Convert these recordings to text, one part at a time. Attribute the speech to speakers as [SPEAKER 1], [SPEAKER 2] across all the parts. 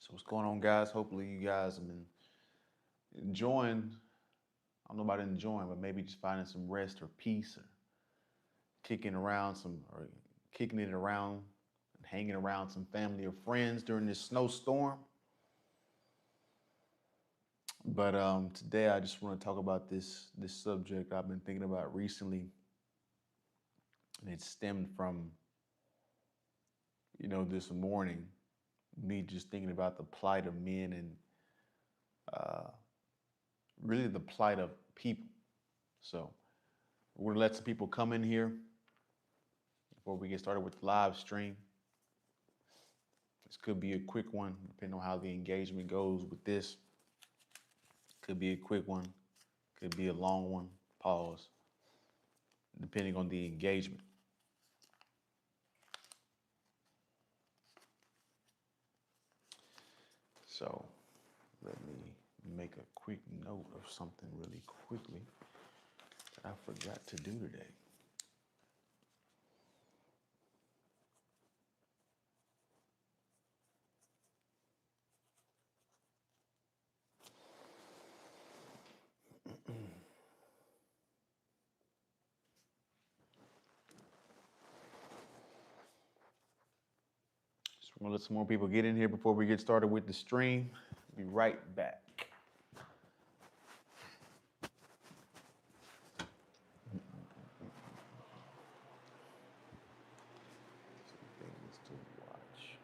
[SPEAKER 1] So what's going on, guys? Hopefully you guys have been enjoying. I don't know about enjoying, but maybe just finding some rest or peace, or kicking it around and hanging around some family or friends during this snowstorm. But today I just want to talk about this subject I've been thinking about recently, and it stemmed from this morning me just thinking about the plight of men and uh, really the plight of people. So we're gonna let some people come in here before we get started with the live stream. This could be a quick one, depending on how the engagement goes with this. Could be a quick one, could be a long one. Pause, depending on the engagement. So let me make a quick note of something really quickly that I forgot to do today. So we're gonna let some more people get in here before we get started with the stream. Be right back. Some things to watch.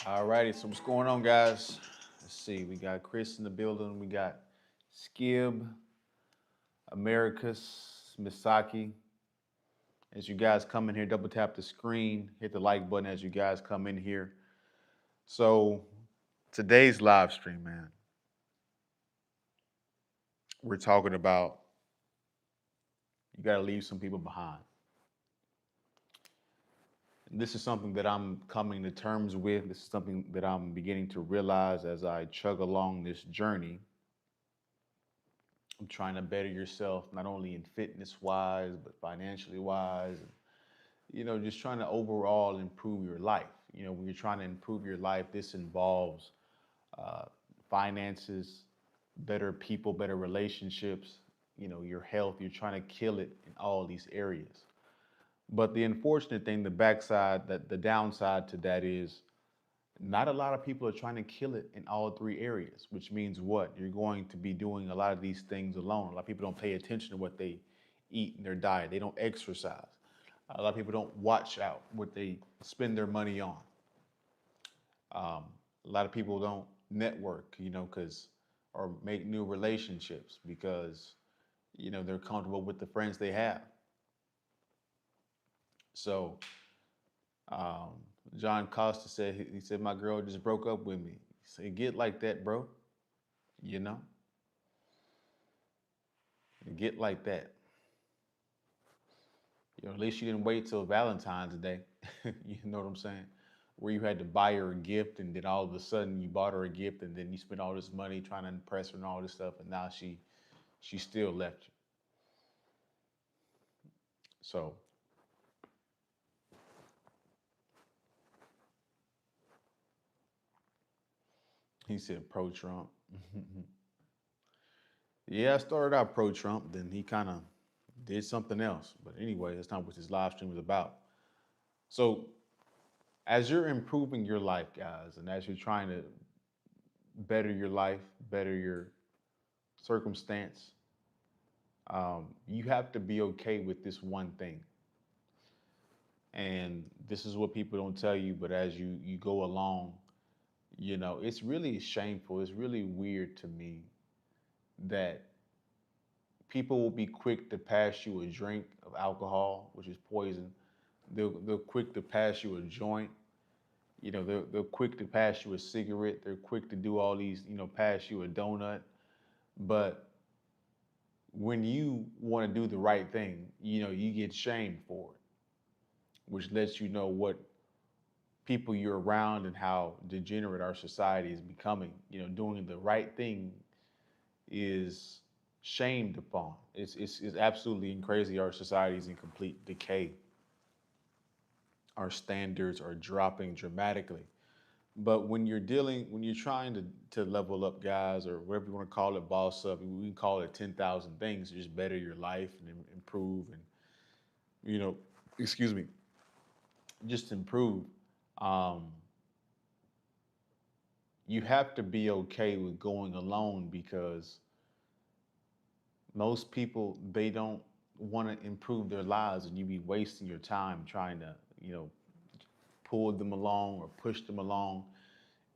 [SPEAKER 1] All righty, so what's going on, guys? Let's see. We got Chris in the building. We got Skib, Americus, Misaki. As you guys come in here, double tap the screen, hit the like button as you guys come in here. So today's live stream, man, we're talking about you got to leave some people behind. And this is something that I'm coming to terms with. This is something that I'm beginning to realize as I chug along this journey. I'm trying to better yourself, not only in fitness wise, but financially wise. And, just trying to overall improve your life. When you're trying to improve your life, this involves uh, finances, better people, better relationships, your health. You're trying to kill it in all these areas. But the unfortunate thing, the downside to that is not a lot of people are trying to kill it in all three areas, which means what? You're going to be doing a lot of these things alone. A lot of people don't pay attention to what they eat in their diet. They don't exercise. A lot of people don't watch out what they spend their money on. Um, a lot of people don't network, because or make new relationships because they're comfortable with the friends they have. So um, John Costa said he said my girl just broke up with me. He said get like that, bro. You know, get like that. At least you didn't wait till Valentine's Day. You know what I'm saying? Where you had to buy her a gift, and then all of a sudden you bought her a gift, and then you spent all this money trying to impress her and all this stuff, and now she still left you. So he said pro Trump. Yeah, I started out pro Trump, then he kind of did something else. But anyway, that's not what this live stream is about. So as you're improving your life, guys, and as you're trying to better your life, better your circumstance, you have to be okay with this one thing. And this is what people don't tell you, but as you go along, it's really shameful. It's really weird to me that people will be quick to pass you a drink of alcohol, which is poison. They're quick to pass you a joint. They're quick to pass you a cigarette. They're quick to do all these, pass you a donut. But when you want to do the right thing, you get shamed for it, which lets you know what people you're around and how degenerate our society is becoming. Doing the right thing is shamed upon. It's absolutely crazy. Our society is in complete decay. Our standards are dropping dramatically. But when you're trying to level up, guys, or whatever you want to call it, boss up, we can call it 10,000 things, just better your life and improve and, you know, excuse me, just improve. Um, you have to be okay with going alone because most people, they don't want to improve their lives and you be wasting your time trying to, pull them along or push them along.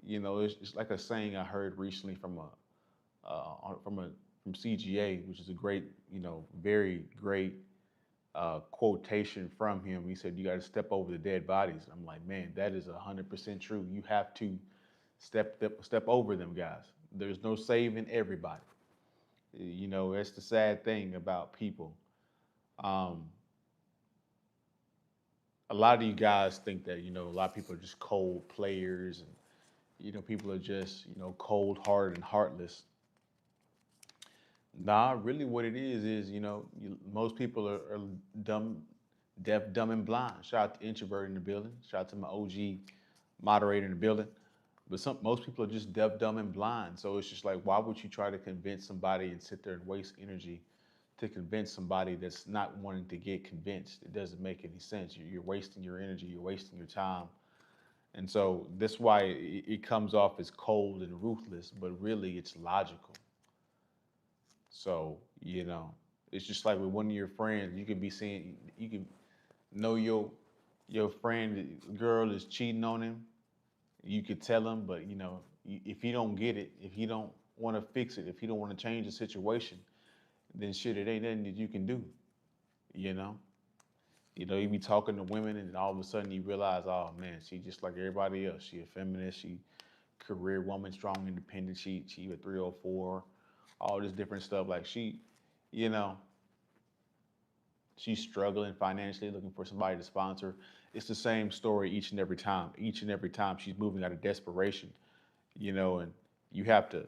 [SPEAKER 1] It's like a saying I heard recently from from CGA, which is a great, very great quotation from him. He said, "You got to step over the dead bodies." I'm like, man, that is 100% true. You have to step over them, guys. There's no saving everybody. That's the sad thing about people. Um, a lot of you guys think that a lot of people are just cold players and people are just, cold hearted and heartless. Nah, really what it is, most people are dumb, deaf, dumb, and blind. Shout out to Introvert in the building. Shout out to my OG moderator in the building. But most people are just deaf, dumb, and blind. So it's just like, why would you try to convince somebody and sit there and waste energy to convince somebody that's not wanting to get convinced? It doesn't make any sense. You're wasting your energy, you're wasting your time. And so that's why it comes off as cold and ruthless, but really it's logical. So, it's just like with one of your friends, you could be seeing, you can know your friend girl is cheating on him. You could tell him, but if he don't get it, if he don't want to fix it, if he don't want to change the situation, then shit, it ain't nothing that you can do. You know, you be talking to women, and all of a sudden you realize, oh man, she just like everybody else. She a feminist. She career woman, strong, independent. She a 304, all this different stuff. Like you know, she's struggling financially, looking for somebody to sponsor. It's the same story each and every time. Each and every time she's moving out of desperation, and you have to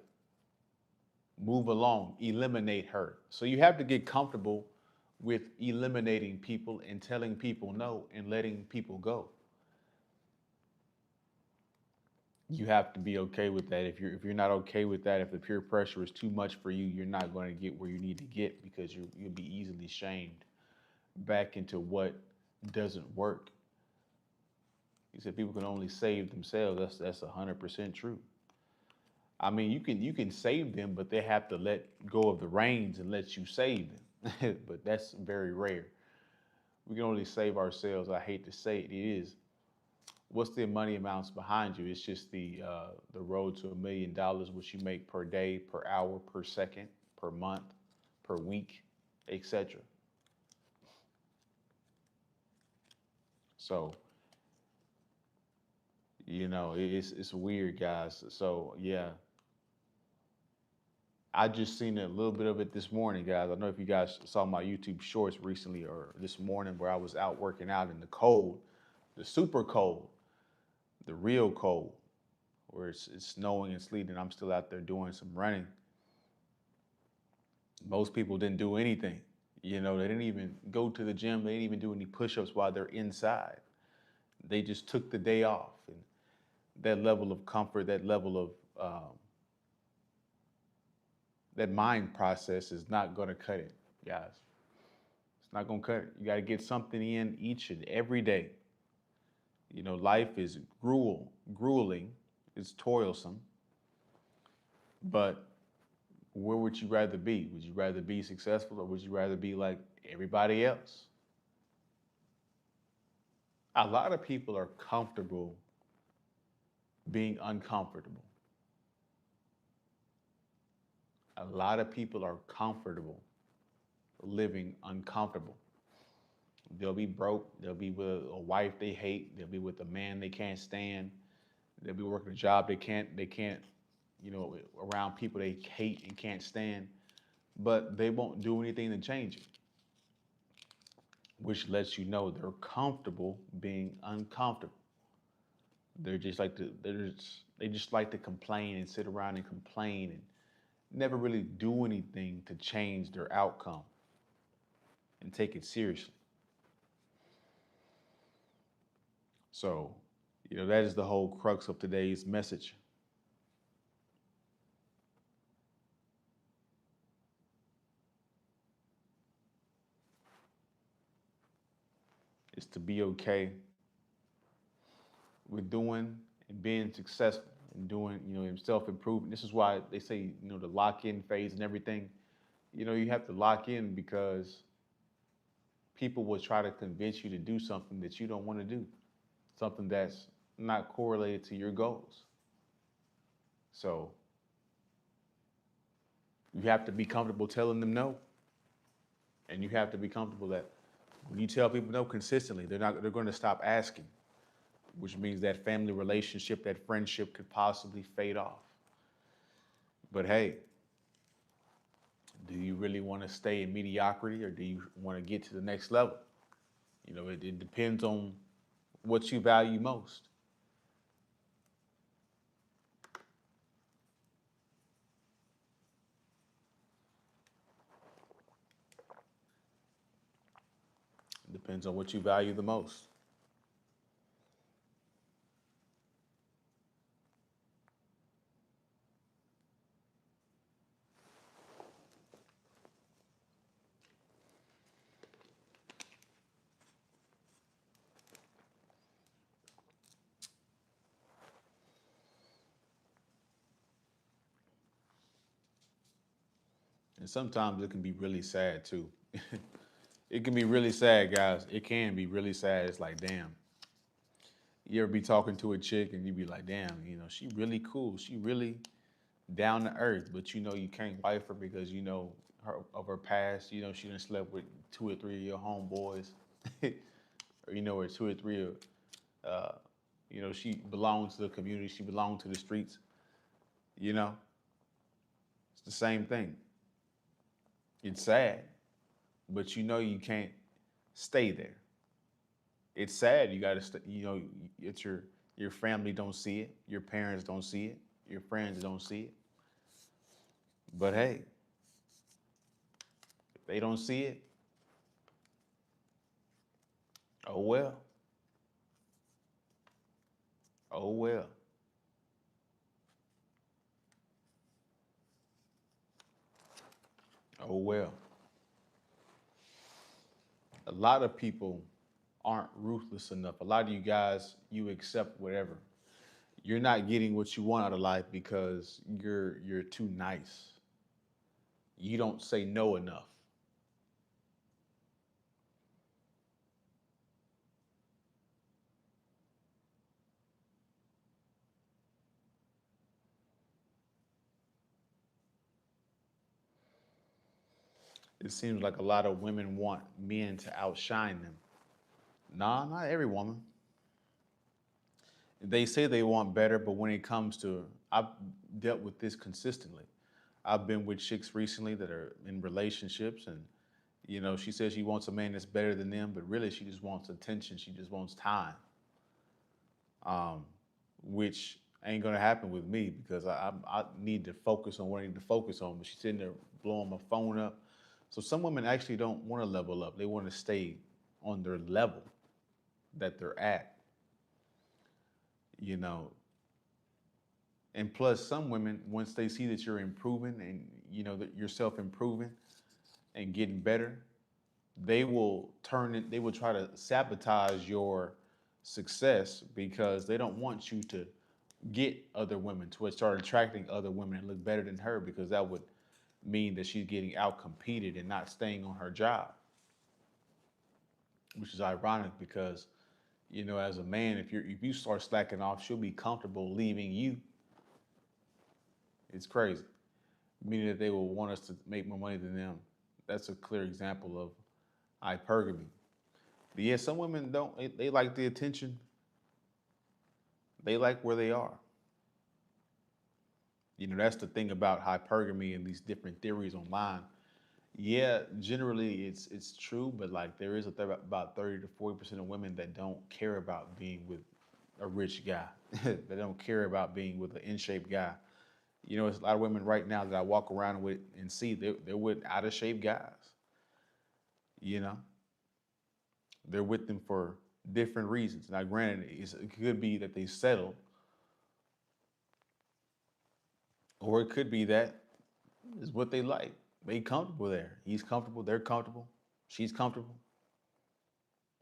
[SPEAKER 1] move along, eliminate her. So you have to get comfortable with eliminating people and telling people no and letting people go. You have to be okay with that. If you're not okay with that, if the peer pressure is too much for you, you're not going to get where you need to get because you'll be easily shamed back into what doesn't work. He said people can only save themselves. That's 100% true. I mean, you can save them, but they have to let go of the reins and let you save them. But that's very rare. We can only save ourselves. I hate to say it, it is. What's the money amounts behind you? It's just the road to $1 million, which you make per day, per hour, per second, per month, per week, etc. So, it's weird, guys. So yeah, I just seen a little bit of it this morning, guys. I don't know if you guys saw my YouTube shorts recently or this morning where I was out working out in the cold, the super cold, the real cold, where it's snowing and sleeting. I'm still out there doing some running. Most people didn't do anything. They didn't even go to the gym. They didn't even do any push-ups while they're inside. They just took the day off. And that level of comfort, that level of that mind process is not going to cut it, guys. It's not going to cut it. You got to get something in each and every day. Life is grueling, it's toilsome, but where would you rather be? Would you rather be successful or would you rather be like everybody else? A lot of people are comfortable being uncomfortable. A lot of people are comfortable living uncomfortable. They'll be broke. They'll be with a wife they hate. They'll be with a man they can't stand. They'll be working a job they can't, around people they hate and can't stand. But they won't do anything to change it, which lets you know they're comfortable being uncomfortable. They just like to complain and sit around and complain and never really do anything to change their outcome and take it seriously. So, that is the whole crux of today's message. Is to be okay with doing and being successful and doing, self-improvement. This is why they say, the lock-in phase and everything. You have to lock in because people will try to convince you to do something that you don't want to do, something that's not correlated to your goals. So you have to be comfortable telling them no. And you have to be comfortable that when you tell people no consistently, they're going to stop asking, which means that family relationship, that friendship could possibly fade off. But hey, do you really want to stay in mediocrity or do you want to get to the next level? It depends on what you value most. It depends on what you value the most. And sometimes it can be really sad too. It can be really sad, guys. It can be really sad. It's like, damn. You ever be talking to a chick and you be like, damn, she really cool. She really down to earth, but you can't wife her because her of her past. She done slept with 2 or 3 of your homeboys, or 2 or 3 of, she belongs to the community. She belongs to the streets. It's the same thing. It's sad, but you can't stay there. It's sad. You got to, it's your family don't see it, your parents don't see it, your friends don't see it. But hey, if they don't see it, oh well. Oh well. Oh well. A lot of people aren't ruthless enough. A lot of you guys, you accept whatever. You're not getting what you want out of life because you're too nice. You don't say no enough. It seems like a lot of women want men to outshine them. Nah, not every woman. They say they want better, but when it comes to, I've dealt with this consistently. I've been with chicks recently that are in relationships, and she says she wants a man that's better than them, but really she just wants attention. She just wants time, which ain't gonna happen with me because I need to focus on what I need to focus on. But she's sitting there blowing my phone up. So some women actually don't want to level up. They want to stay on their level that they're at, you know. And plus, some women, once they see that you're improving and that you're self-improving and getting better, they will turn it. They will try to sabotage your success because they don't want you to get other women to start attracting other women and look better than her because that would mean that she's getting out competed and not staying on her job, which is ironic because as a man, if you start slacking off, she'll be comfortable leaving you. It's crazy, meaning that they will want us to make more money than them. That's a clear example of hypergamy. But yeah, some women don't. They like the attention. They like where they are. That's the thing about hypergamy and these different theories online. Yeah, generally it's true, but like there is about 30 to 40% of women that don't care about being with a rich guy. They don't care about being with an in-shape guy. It's a lot of women right now that I walk around with and see they're with out of shape guys. You know, they're with them for different reasons. Now, granted, it could be that they settled, or it could be that is what they like. They comfortable there. He's comfortable. They're comfortable. She's comfortable.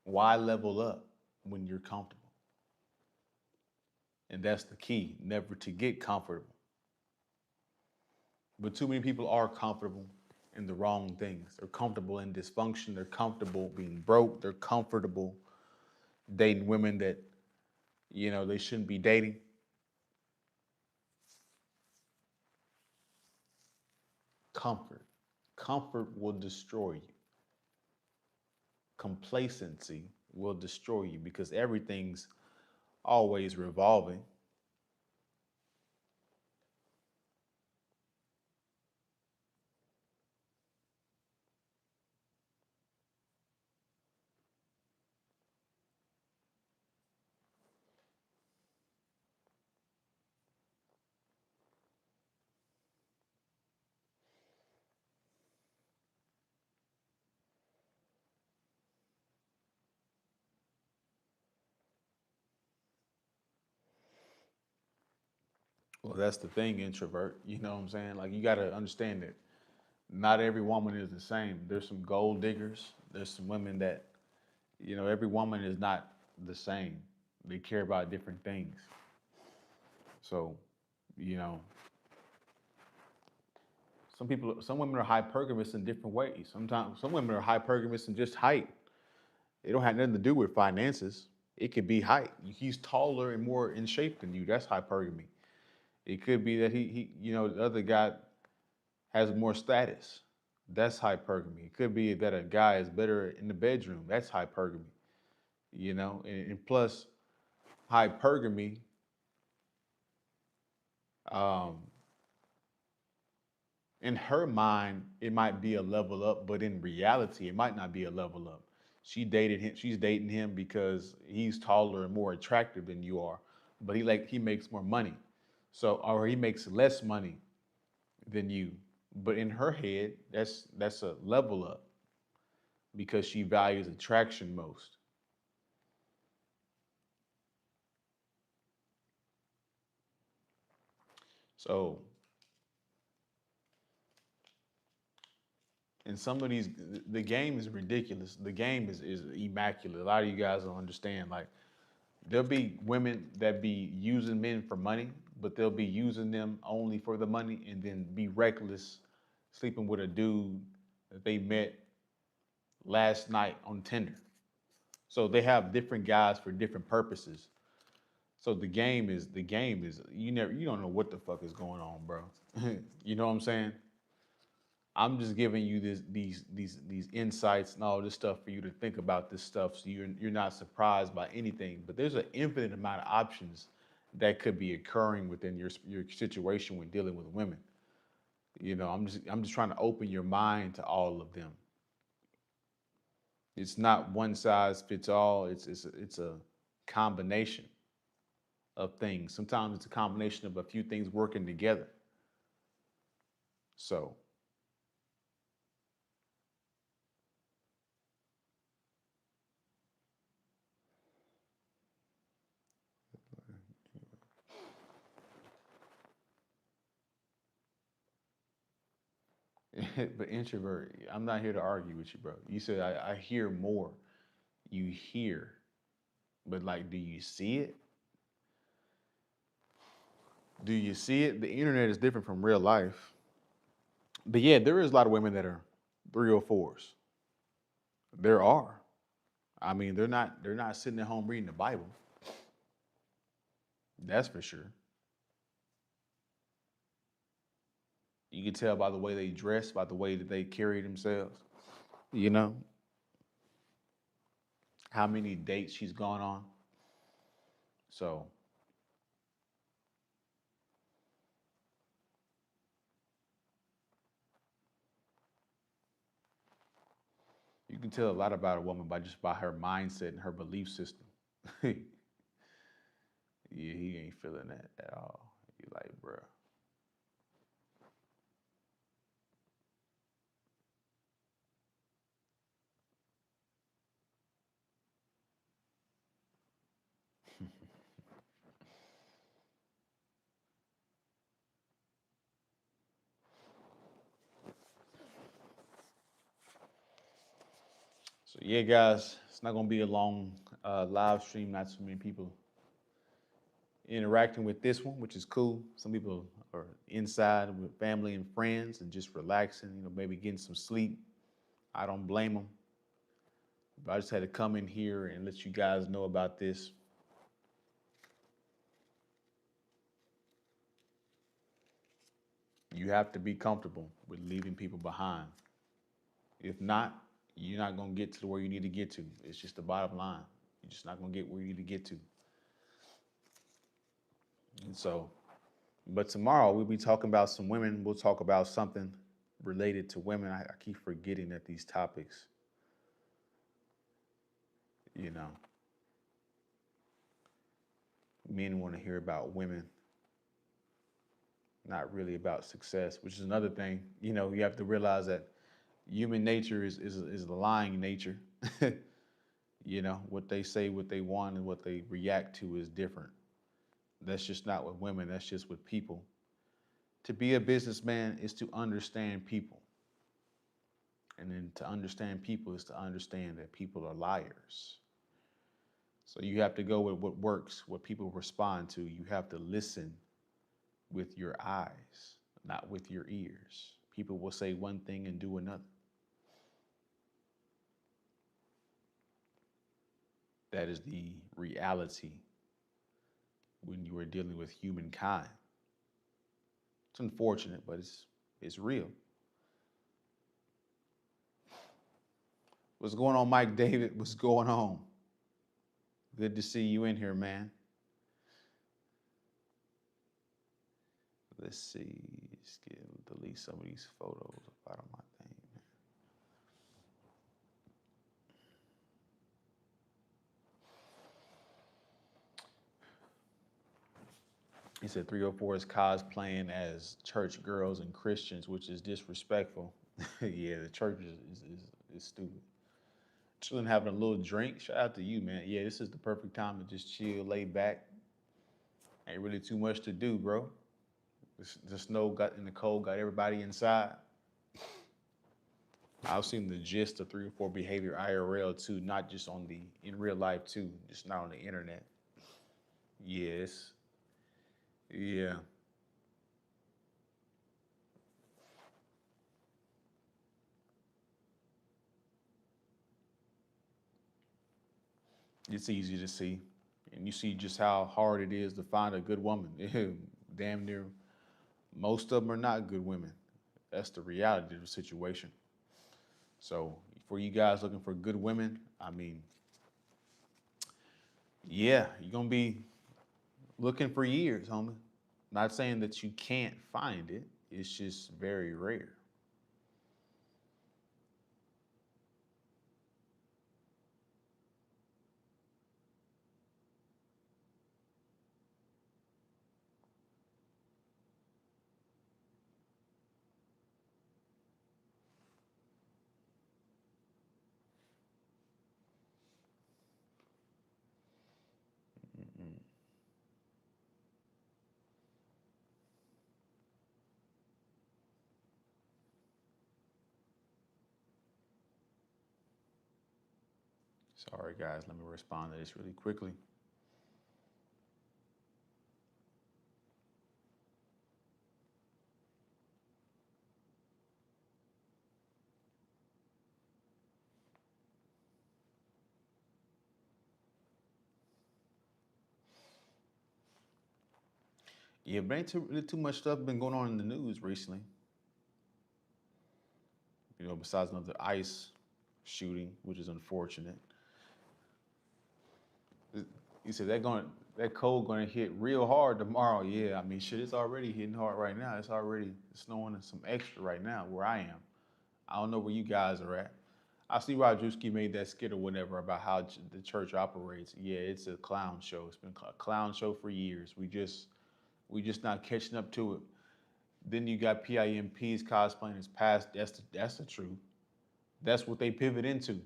[SPEAKER 1] Why level up when you're comfortable? And that's the key, never to get comfortable. But too many people are comfortable in the wrong things. They're comfortable in dysfunction. They're comfortable being broke. They're comfortable dating women that, they shouldn't be dating. Comfort. Comfort will destroy you. Complacency will destroy you because everything's always revolving. Well, that's the thing, introvert. You know what I'm saying? Like, you got to understand that not every woman is the same. There's some gold diggers. There's some women that, every woman is not the same. They care about different things. So, you know, some women are hypergamous in different ways. Sometimes some women are hypergamous in just height. It don't have nothing to do with finances. It could be height. He's taller and more in shape than you. That's hypergamy. It could be that the other guy has more status. That's hypergamy. It could be that a guy is better in the bedroom. That's hypergamy. And plus hypergamy, um, in her mind, it might be a level up, but in reality, it might not be a level up. She's dating him because he's taller and more attractive than you are, but he makes more money. So, or he makes less money than you. But in her head, that's a level up because she values attraction most. So, and some of these, the game is ridiculous. The game is immaculate. A lot of you guys don't understand. Like, there'll be women that be using men for money, but they'll be using them only for the money and then be reckless, sleeping with a dude that they met last night on Tinder. So they have different guys for different purposes. So the game is you don't know what the fuck is going on, bro. You know what I'm saying? I'm just giving you these insights and all this stuff for you to think about this stuff, so you're not surprised by anything. But there's an infinite amount of options that could be occurring within your situation when dealing with women. I'm just trying to open your mind to all of them. It's not one size fits all. It's a combination of things. Sometimes it's a combination of a few things working together. So but introvert, I'm not here to argue with you, bro. You said I hear more. You hear, but like, do you see it? Do you see it? The internet is different from real life. But yeah, there is a lot of women that are 304s. There are. I mean, they're not sitting at home reading the Bible. That's for sure. You can tell by the way they dress, by the way that they carry themselves. You know, how many dates she's gone on. So you can tell a lot about a woman by just by her mindset and her belief system. Yeah, he ain't feeling that at all. You like, bro. So yeah, guys, it's not gonna be a long live stream. Not so many people interacting with this one, which is cool. Some people are inside with family and friends and just relaxing. Maybe getting some sleep. I don't blame them. But I just had to come in here and let you guys know about this. You have to be comfortable with leaving people behind. If not, you're not gonna get to where you need to get to. It's just the bottom line. You're just not gonna get where you need to get to. And so, but tomorrow we'll be talking about some women. We'll talk about something related to women. I keep forgetting that these topics, you know, men want to hear about women, not really about success, which is another thing. You have to realize that human nature is the lying nature. What they say, what they want, and what they react to is different. That's just not with women, that's just with people. To be a businessman is to understand people. And then to understand people is to understand that people are liars. So you have to go with what works, what people respond to. You have to listen with your eyes, not with your ears. People will say one thing and do another. That is the reality when you are dealing with humankind. It's unfortunate, but it's real. What's going on, Mike David? What's going on? Good to see you in here, man. Let's see. Let's delete some of these photos out of my thing. He said 304 is cosplaying as church girls and Christians, which is disrespectful. Yeah, the church is stupid. Chilling, having a little drink. Shout out to you, man. Yeah, this is the perfect time to just chill, lay back. Ain't really too much to do, bro. The snow got in the cold, got everybody inside. I've seen the gist of 304 behavior IRL too, not just in real life too, just not on the internet. Yes. Yeah. It's easy to see. And you see just how hard it is to find a good woman. Damn near most of them are not good women. That's the reality of the situation. So for you guys looking for good women, I mean, yeah, you're gonna be looking for years, homie. Not saying that you can't find it. It's just very rare. Mm-mm. Sorry, guys. Let me respond to this really quickly. Yeah, but ain't too, really too much stuff been going on in the news recently. Besides another ICE shooting, which is unfortunate. You said that cold gonna hit real hard tomorrow. Yeah, I mean, shit, it's already hitting hard right now. It's already snowing some extra right now where I am. I don't know where you guys are at. I see Rodrewski made that skit or whatever about how the church operates. Yeah, it's a clown show. It's been a clown show for years. We just not catching up to it. Then you got PIMPs cosplaying as past. That's the truth. That's what they pivot into.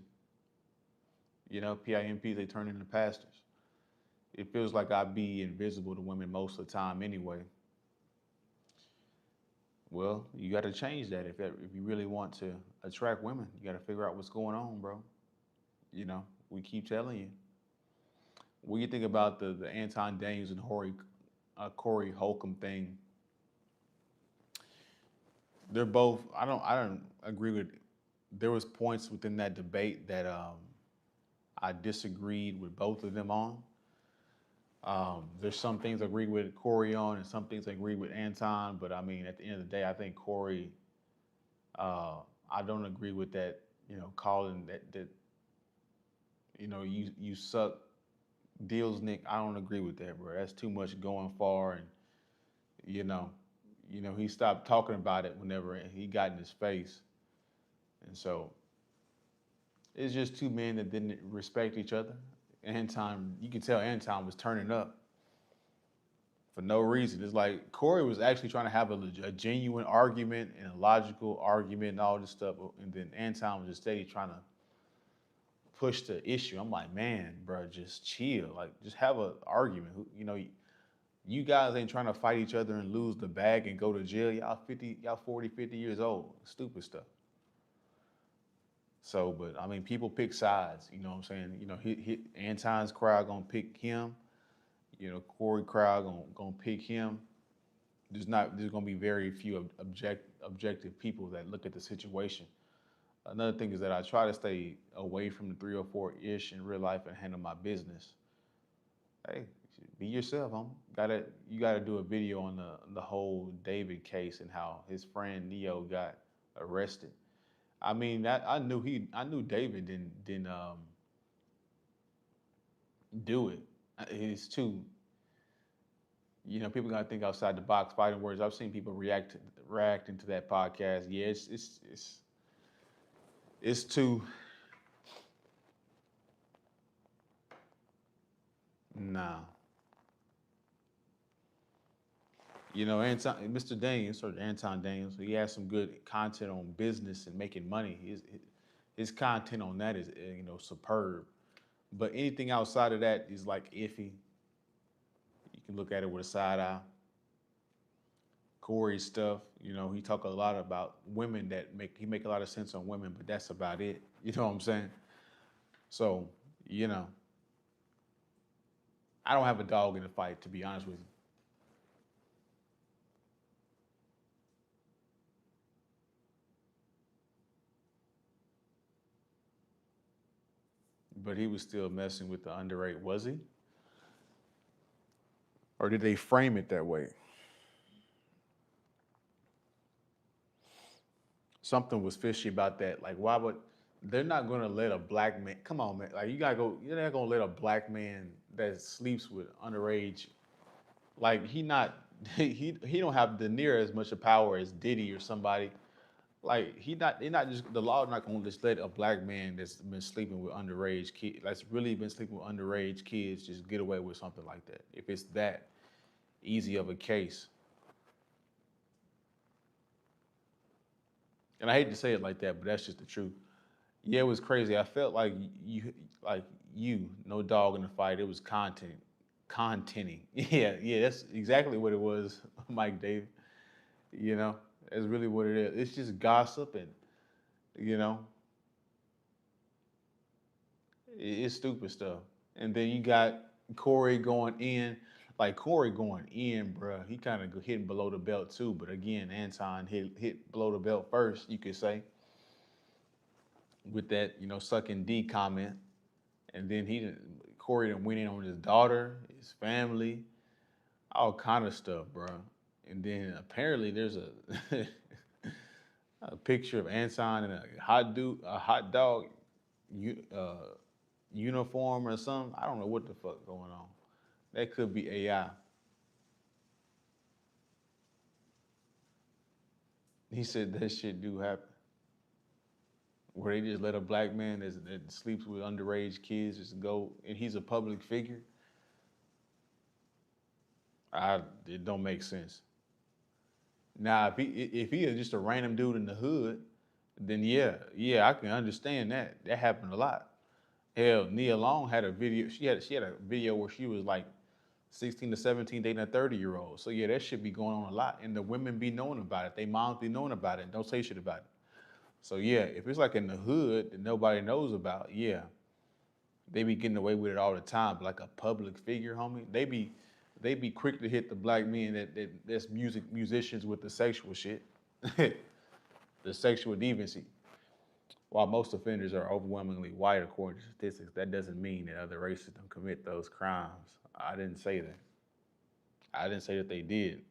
[SPEAKER 1] PIMPs they turn into pastors. It feels like I be invisible to women most of the time anyway. Well, you got to change that if you really want to attract women. You got to figure out what's going on, bro. We keep telling you. What do you think about the Anton Daniels and Corey Holcomb thing? They're both. I don't agree with. There was points within that debate that I disagreed with both of them on. There's some things I agree with Corey on, and some things I agree with Anton. But I mean, at the end of the day, I think Corey. I don't agree with that. Calling that you suck deals, Nick. I don't agree with that, bro. That's too much going far, and you know, he stopped talking about it whenever he got in his face, and so it's just two men that didn't respect each other. Anton, you can tell Anton was turning up for no reason. It's like Corey was actually trying to have a genuine argument and a logical argument and all this stuff, and then Anton was just steady trying to push the issue. I'm like, man, bro, just chill. Like, just have an argument. You guys ain't trying to fight each other and lose the bag and go to jail. Y'all 40, 50 years old. Stupid stuff. So, but I mean, people pick sides. You know what I'm saying? Anton's crowd gonna pick him. Corey crowd gonna pick him. There's gonna be very few objective people that look at the situation. Another thing is that I try to stay away from the 304-ish in real life and handle my business. Hey, be yourself, homie. You gotta do a video on the whole David case and how his friend Neo got arrested. I mean, I knew David didn't do it. It's too. People gotta think outside the box. Fighting words. I've seen people reacting to that podcast. Yeah, it's too. Nah. Mr. Daniels, or Anton Daniels, he has some good content on business and making money. His content on that is superb. But anything outside of that is like iffy. You can look at it with a side eye. Corey's stuff, he talk a lot about women he make a lot of sense on women, but that's about it. You know what I'm saying? So, I don't have a dog in the fight, to be honest with you. But he was still messing with the underage, was he? Or did they frame it that way? something was fishy about that. Like, why would they're not gonna let a black man? Come on, man. Like, you gotta go. You're not gonna let a black man that sleeps with underage. Like, he not he don't have the near as much of power as Diddy or somebody. Like, he not they not just the law not gonna just let a black man that's been sleeping with underage kids, that's really been sleeping with underage kids, just get away with something like that. If it's that easy of a case. And I hate to say it like that, but that's just the truth. Yeah, it was crazy. I felt you, like no dog in the fight. It was contenting. Yeah, yeah, that's exactly what it was, Mike David. You know, that's really what it is. It's just gossip, and you know, it's stupid stuff. And then you got Corey going in, like Corey going in, bruh. He kind of hitting below the belt too, but again, Anton hit below the belt first, you could say, with that sucking D comment. And then Corey done went in on his daughter, his family, all kind of stuff, bro. And then apparently there's a a picture of Anton in a hot dog uh, uniform or something. I don't know what the fuck going on. That could be AI. He said that shit do happen. Where they just let a black man that sleeps with underage kids just go, and he's a public figure. It don't make sense. Now, if he is just a random dude in the hood, then yeah, I can understand that. That happened a lot. Hell, Nia Long had a video. She had a video where she was like 16 to 17 dating a 30-year-old. So yeah, that should be going on a lot, and the women be knowing about it. They moms be knowing about it. And don't say shit about it. So yeah, if it's like in the hood that nobody knows about, yeah, they be getting away with it all the time. But like a public figure, homie, they be quick to hit the black men that's musicians with the sexual shit, the sexual deviancy. While most offenders are overwhelmingly white, according to statistics, that doesn't mean that other races don't commit those crimes. I didn't say that. I didn't say that they did.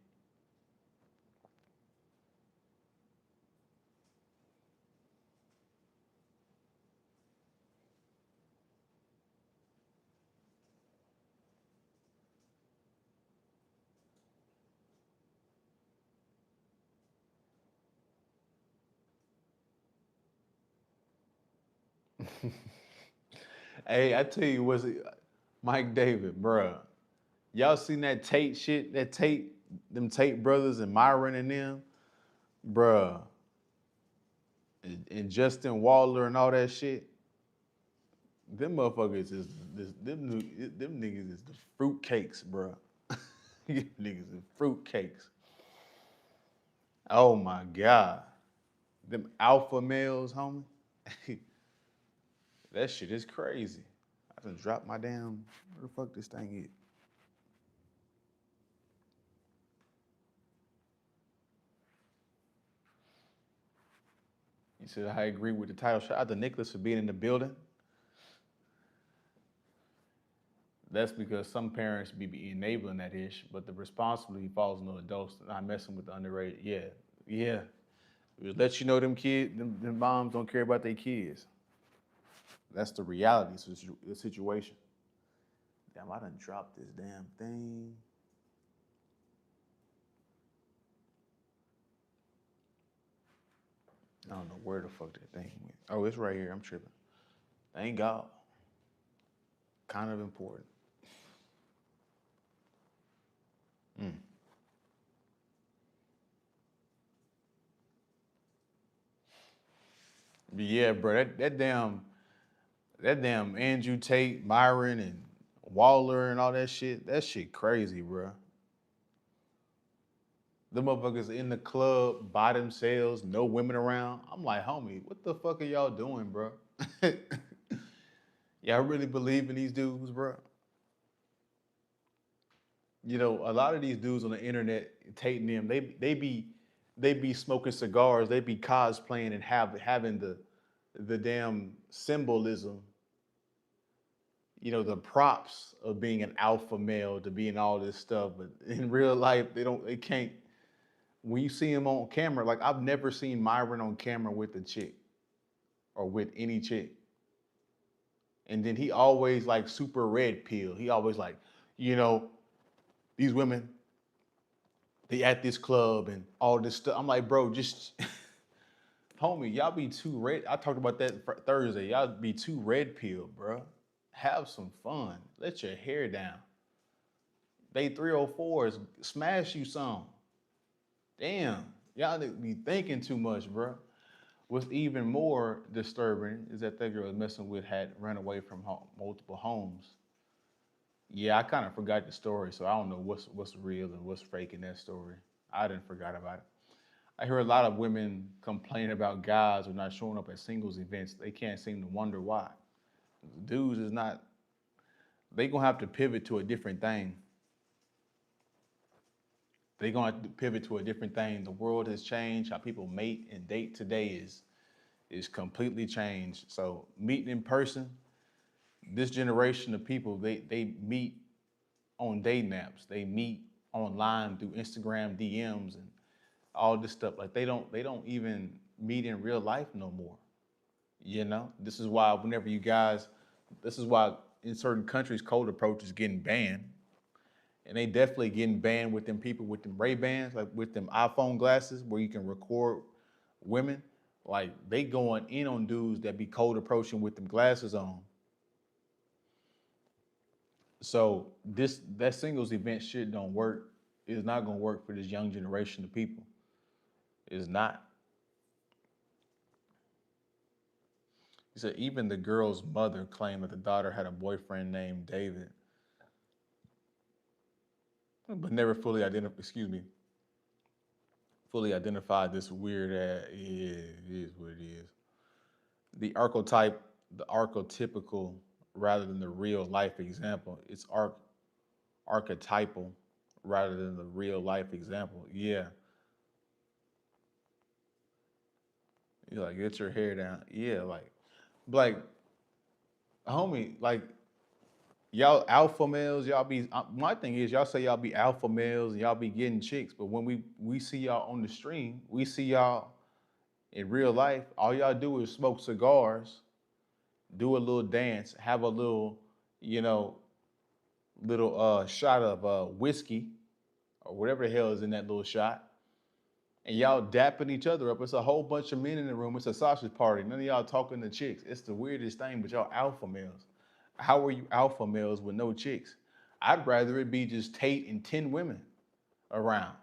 [SPEAKER 1] Hey, I tell you, was it Mike David, bruh? Y'all seen that Tate shit? That Tate, them Tate brothers and Myron and them, bruh, and Justin Waller and all that shit. Them motherfuckers is them niggas is the fruit cakes, bruh. Niggas is fruit cakes. Oh my god, them alpha males, homie. That shit is crazy. I done dropped my damn. Where the fuck this thing is? You said I agree with the title. Shout out to Nicholas for being in the building. That's because some parents be enabling that ish, but the responsibility falls on the adults not messing with the underage. Yeah, yeah. It let you know them kids, them moms don't care about their kids. That's the reality of the situation. Damn, I done dropped this damn thing. I don't know where the fuck that thing went. Oh, it's right here. I'm tripping. Thank God. Kind of important. Mm. But yeah, bro, that damn Andrew Tate, Myron, and Waller and all that shit crazy, bro. The motherfuckers in the club by themselves, no women around. I'm like, homie, what the fuck are y'all doing, bro? Y'all really believe in these dudes, bro? A lot of these dudes on the internet, Tate and them, they be smoking cigars, they be cosplaying and having the damn symbolism, the props of being an alpha male to being all this stuff, but in real life they can't. when you see him on camera, like I've never seen Myron on camera with a chick or with any chick. And then he always like super red pill. He always like, you know, these women, they at this club and all this stuff. I'm like, bro, just homie, y'all be too red. I talked about that Thursday. Y'all be too red pill, bro. Have some fun. Let your hair down. They 304s, smash you some. Damn, y'all be thinking too much, bro. What's even more disturbing is that girl was messing with had run away from multiple homes. Yeah, I kind of forgot the story, so I don't know what's real and what's fake in that story. I didn't forget about it. I hear a lot of women complain about guys who are not showing up at singles events. They can't seem to wonder why. Dudes is not. They gonna have to pivot to a different thing. They gonna have to pivot to a different thing. The world has changed. How people mate and date today is completely changed. So meeting in person, this generation of people, they meet on dating apps. They meet online through Instagram DMs and all this stuff. Like they don't even meet in real life no more. You know, this is why whenever you guys, this is why in certain countries cold approach is getting banned, and they definitely getting banned with them people with them Ray-Bans, like with them iPhone glasses where you can record women. Like they going in on dudes that be cold approaching with them glasses on. So that singles event shit don't work. It's not gonna work for this young generation of people. It's not. He said even the girl's mother claimed that the daughter had a boyfriend named David, but never fully identified. Excuse me, fully identified this weird ass. Yeah, it is what it is. The archetype, the archetypical, rather than the real life example. It's archetypal rather than the real life example. Yeah, you like get your hair down. Yeah, like homie, like y'all alpha males, y'all be. My thing is, y'all say y'all be alpha males and y'all be getting chicks, but when we see y'all on the stream, we see y'all in real life. All y'all do is smoke cigars, do a little dance, have a little, you know, little shot of whiskey or whatever the hell is in that little shot, and y'all dapping each other up. It's a whole bunch of men in the room. It's a sausage party. None of y'all talking to chicks. It's the weirdest thing, but y'all alpha males. How are you alpha males with no chicks? I'd rather it be just Tate and 10 women around.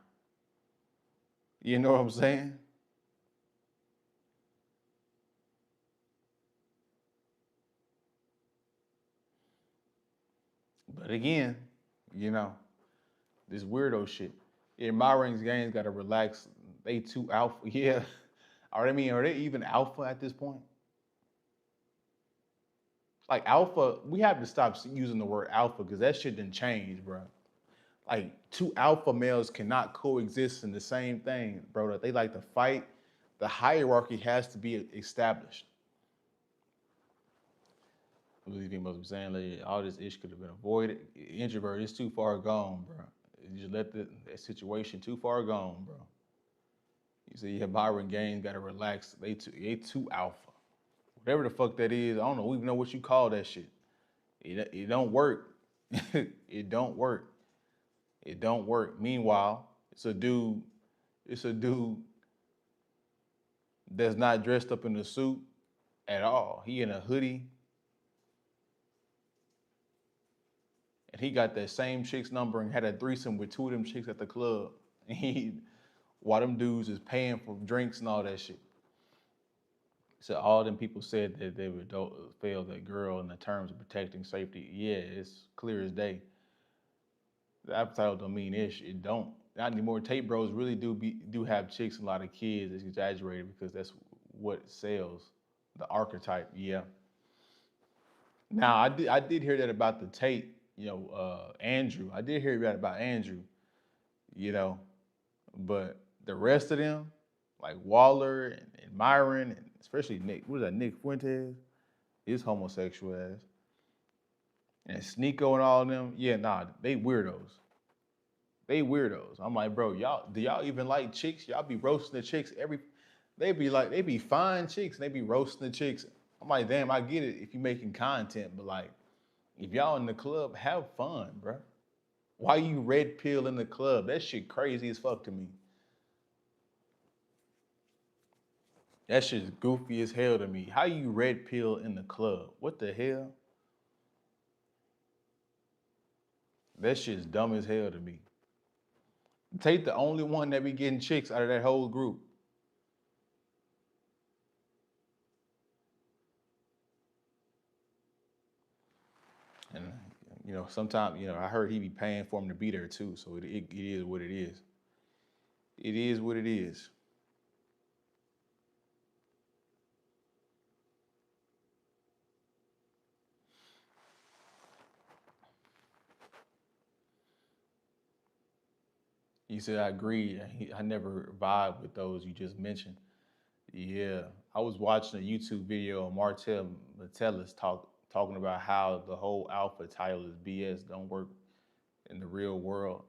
[SPEAKER 1] You know what I'm saying? But again, you know, this weirdo shit. Yeah, my rings games gotta relax. They too alpha. Yeah. Are they even alpha at this point? Like alpha, we have to stop using the word alpha because that shit didn't change, bro. Like two alpha males cannot coexist in the same thing, bro. That they like to fight. The hierarchy has to be established. What these people must be saying, like, all this ish could have been avoided. Introvert, it's too far gone, bro. You just let that situation too far gone, bro. You see, yeah, Byron Gaines got to relax. They too alpha. Whatever the fuck that is, I don't know. We even know what you call that shit. It don't work. It don't work. It don't work. Meanwhile, it's a dude. It's a dude that's not dressed up in a suit at all. He in a hoodie, and he got that same chick's number and had a threesome with two of them chicks at the club. And while them dudes is paying for drinks and all that shit. So all them people said that they would fail that girl in the terms of protecting safety. Yeah, it's clear as day. The appetite don't mean ish. It don't. Not anymore. Tape bros really do have chicks and a lot of kids. It's exaggerated because that's what sells. The archetype. Yeah. Now I did hear that about the Tate. You know, Andrew. I did hear that about Andrew. You know, but the rest of them, like Waller and Myron, and especially Nick. What is that? Nick Fuentes. His homosexual ass. And Sneeko and all of them. Yeah, nah, they weirdos. They weirdos. I'm like, bro, do y'all even like chicks? Y'all be roasting the chicks they be fine chicks and they be roasting the chicks. I'm like, damn, I get it if you making content, but like, if y'all in the club, have fun, bro. Why you red pill in the club? That shit crazy as fuck to me. That shit's goofy as hell to me. How you red pill in the club? What the hell? That shit's dumb as hell to me. Take the only one that be getting chicks out of that whole group. And sometimes I heard he be paying for him to be there too. So it is what it is. It is what it is. He said, I agree. I never vibe with those you just mentioned. Yeah. I was watching a YouTube video of Martel Metellus talking about how the whole alpha title is BS, don't work in the real world.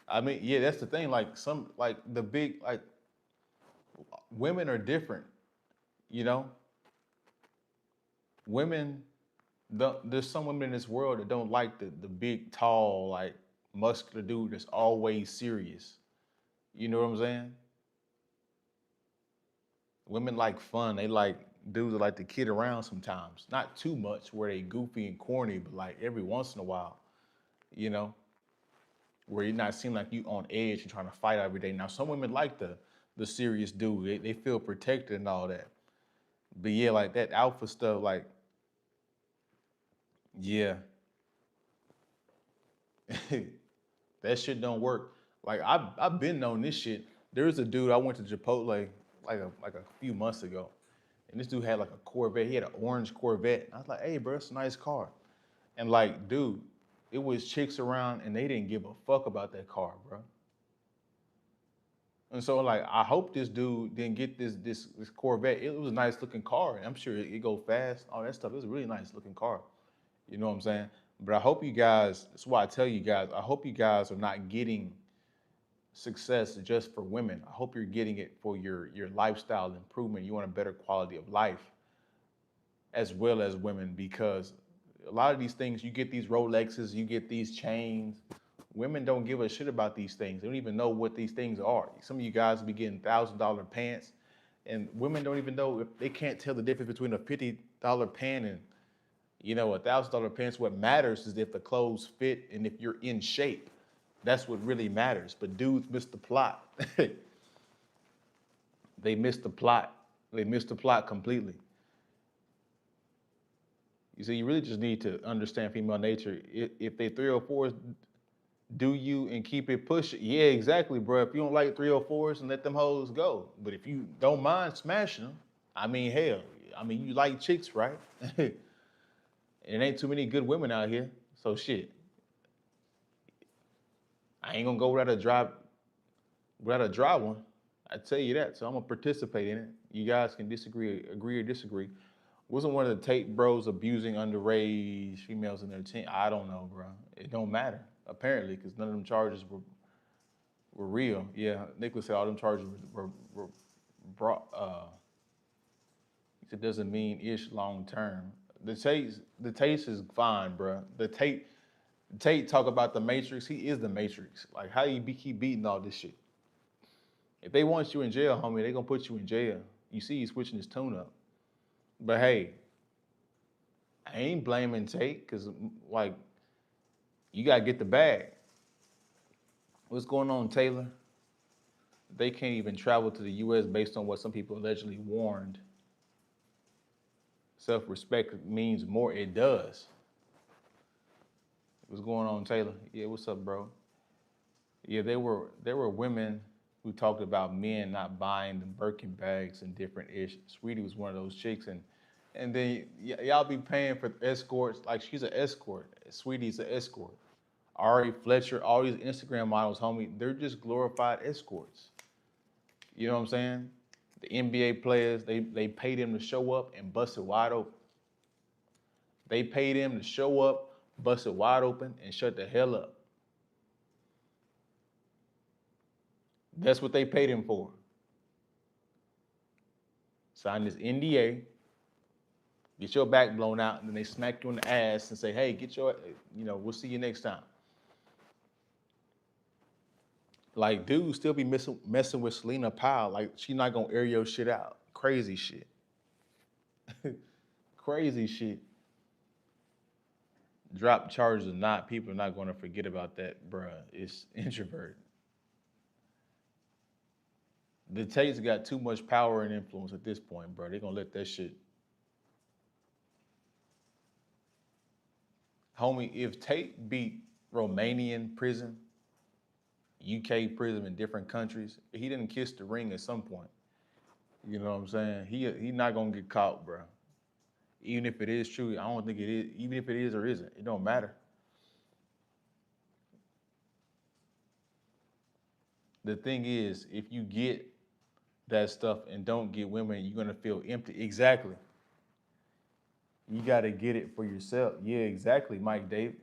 [SPEAKER 1] I mean, yeah, that's the thing. Like the big, women are different, you know? Women, there's some women in this world that don't like the big, tall, like muscular dude that's always serious. You know what I'm saying? Women like fun. They like dudes that like to kid around sometimes. Not too much where they goofy and corny, but like every once in a while, you know, where you're not seem like you on edge and trying to fight every day. Now some women like the serious dude. They feel protected and all that. But yeah, like that alpha stuff, like, yeah. That shit don't work. Like I've been on this shit. There's a dude I went to Chipotle like a few months ago, and this dude had like a Corvette. He had an orange Corvette. I was like, hey, bro, it's a nice car. And like, dude, it was chicks around, and they didn't give a fuck about that car, bro. And so like, I hope this dude didn't get this Corvette. It was a nice looking car. I'm sure it go fast, all that stuff. It was a really nice looking car. You know what I'm saying? But I hope you guys. That's why I tell you guys. I hope you guys are not getting success just for women. I hope you're getting it for your lifestyle improvement. You want a better quality of life as well as women, because a lot of these things, you get these Rolexes, you get these chains. Women don't give a shit about these things. They don't even know what these things are. Some of you guys will be getting $1,000 pants, and women don't even know, if they can't tell the difference between a $50 pant and $1,000 pants. What matters is if the clothes fit and if you're in shape. That's what really matters. But dudes miss the plot. They miss the plot. They miss the plot completely. You see, you really just need to understand female nature. If they 304s, do you and keep it pushing. Yeah, exactly, bro. If you don't like 304s, and let them hoes go. But if you don't mind smashing them, I mean, hell, you like chicks, right? It ain't too many good women out here. So shit, I ain't gonna go without a dry one. I tell you that. So I'm gonna participate in it. You guys can agree or disagree. Wasn't one of the Tate bros abusing underage females in their team? I don't know, bro. It don't matter apparently, because none of them charges were real. Yeah, Nicholas said all them charges were brought. It doesn't mean ish long term. The taste is fine, bro. Tate talk about the Matrix. He is the Matrix. Like, how you keep beating all this shit? If they want you in jail, homie, they gonna put you in jail. You see, he's switching his tune up. But hey, I ain't blaming Tate, because like, you gotta get the bag. What's going on, Taylor? They can't even travel to the U.S. based on what some people allegedly warned. Self-respect means more. It does. What's going on, Taylor? Yeah, what's up, bro? Yeah, there were women who talked about men not buying the Birkin bags and different ish. Sweetie was one of those chicks, and then y'all be paying for escorts. Like, she's an escort. Sweetie's an escort. Ari Fletcher, all these Instagram models, homie, they're just glorified escorts. You know what I'm saying? The NBA players, they pay them to show up and bust it wide open. They pay them to show up, bust it wide open, and shut the hell up.
[SPEAKER 2] That's what they paid him for. Sign this NDA, get your back blown out, and then they smack you in the ass and say, "Hey, get your, we'll see you next time." Like, dude, still be messing with Selena Powell. Like, she not gonna air your shit out. Crazy shit. Crazy shit. Drop charges or not, people are not gonna forget about that, bruh. It's introvert. The Tate's got too much power and influence at this point, bro. They're gonna let that shit. Homie, if Tate beat Romanian prison, UK prison in different countries, he didn't kiss the ring at some point. You know what I'm saying? He not gonna get caught, bro. Even if it is true, I don't think it is. Even if it is or isn't, it don't matter. The thing is, if you get that stuff and don't get women, you're gonna feel empty. Exactly. You gotta get it for yourself. Yeah, exactly, Mike David.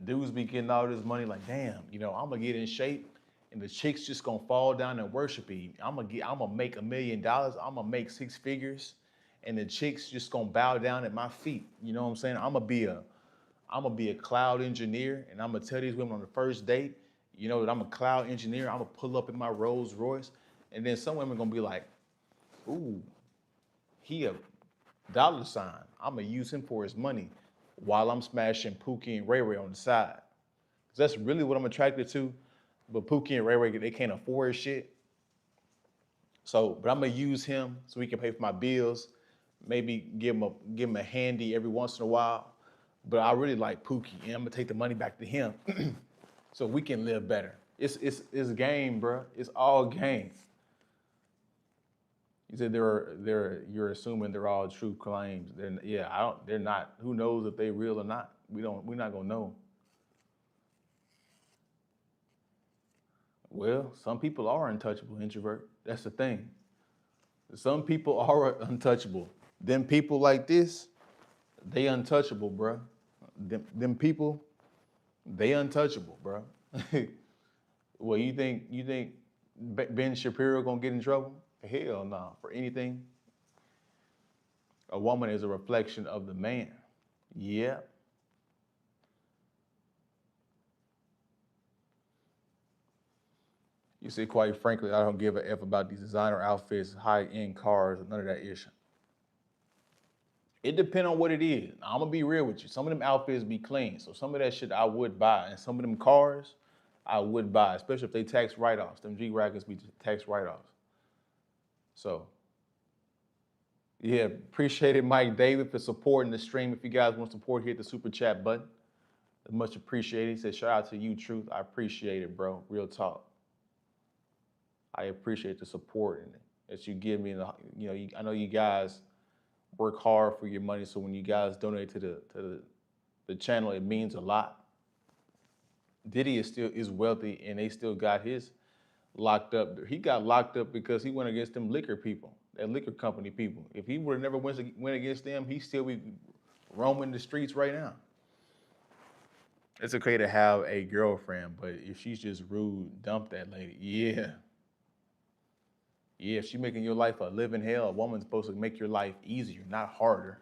[SPEAKER 2] Dudes be getting all this money, like, damn, I'm gonna get in shape, and the chicks just gonna fall down and worship me. I'm gonna make $1 million. I'm gonna make six figures, and the chicks just gonna bow down at my feet. You know what I'm saying? I'm gonna be a cloud engineer, and I'm gonna tell these women on the first date, that I'm a cloud engineer. I'm gonna pull up in my Rolls Royce, and then some women gonna be like, ooh, he a dollar sign. I'm gonna use him for his money while I'm smashing Pookie and Ray Ray on the side. 'Cause that's really what I'm attracted to. But Pookie and Ray Ray, they can't afford shit. So, but I'm gonna use him so he can pay for my bills. Maybe give him a handy every once in a while. But I really like Pookie, and I'm gonna take the money back to him so we can live better. It's game, bro. It's all game. You said you're assuming they're all true claims. Yeah, they're not. Who knows if they real or not? We're not gonna know. Well, some people are untouchable, introvert. That's the thing. Some people are untouchable. Them people like this, they untouchable, bro. Them people, they untouchable, bro. Well, you think Ben Shapiro gonna get in trouble? Hell no. For anything, a woman is a reflection of the man. Yeah. You see, quite frankly, I don't give a F about these designer outfits, high-end cars, none of that issue. It depends on what it is. I'm gonna be real with you. Some of them outfits be clean, so some of that shit I would buy, and some of them cars I would buy, especially if they tax write-offs. Them G wagons be tax write-offs. So yeah, appreciate it, Mike David, for supporting the stream. If you guys want support, hit the super chat button. Much appreciated. He said, shout out to you, Truth. I appreciate it, bro. Real talk. I appreciate the support and that you give me. I know you guys work hard for your money, so when you guys donate to the channel, it means a lot. Diddy is wealthy, and they still got his locked up. He got locked up because he went against them liquor people, that liquor company people. If he would have never went against them, he still be roaming the streets right now. It's okay to have a girlfriend, but if she's just rude, dump that lady. Yeah. Yeah, if she's making your life a living hell, a woman's supposed to make your life easier, not harder.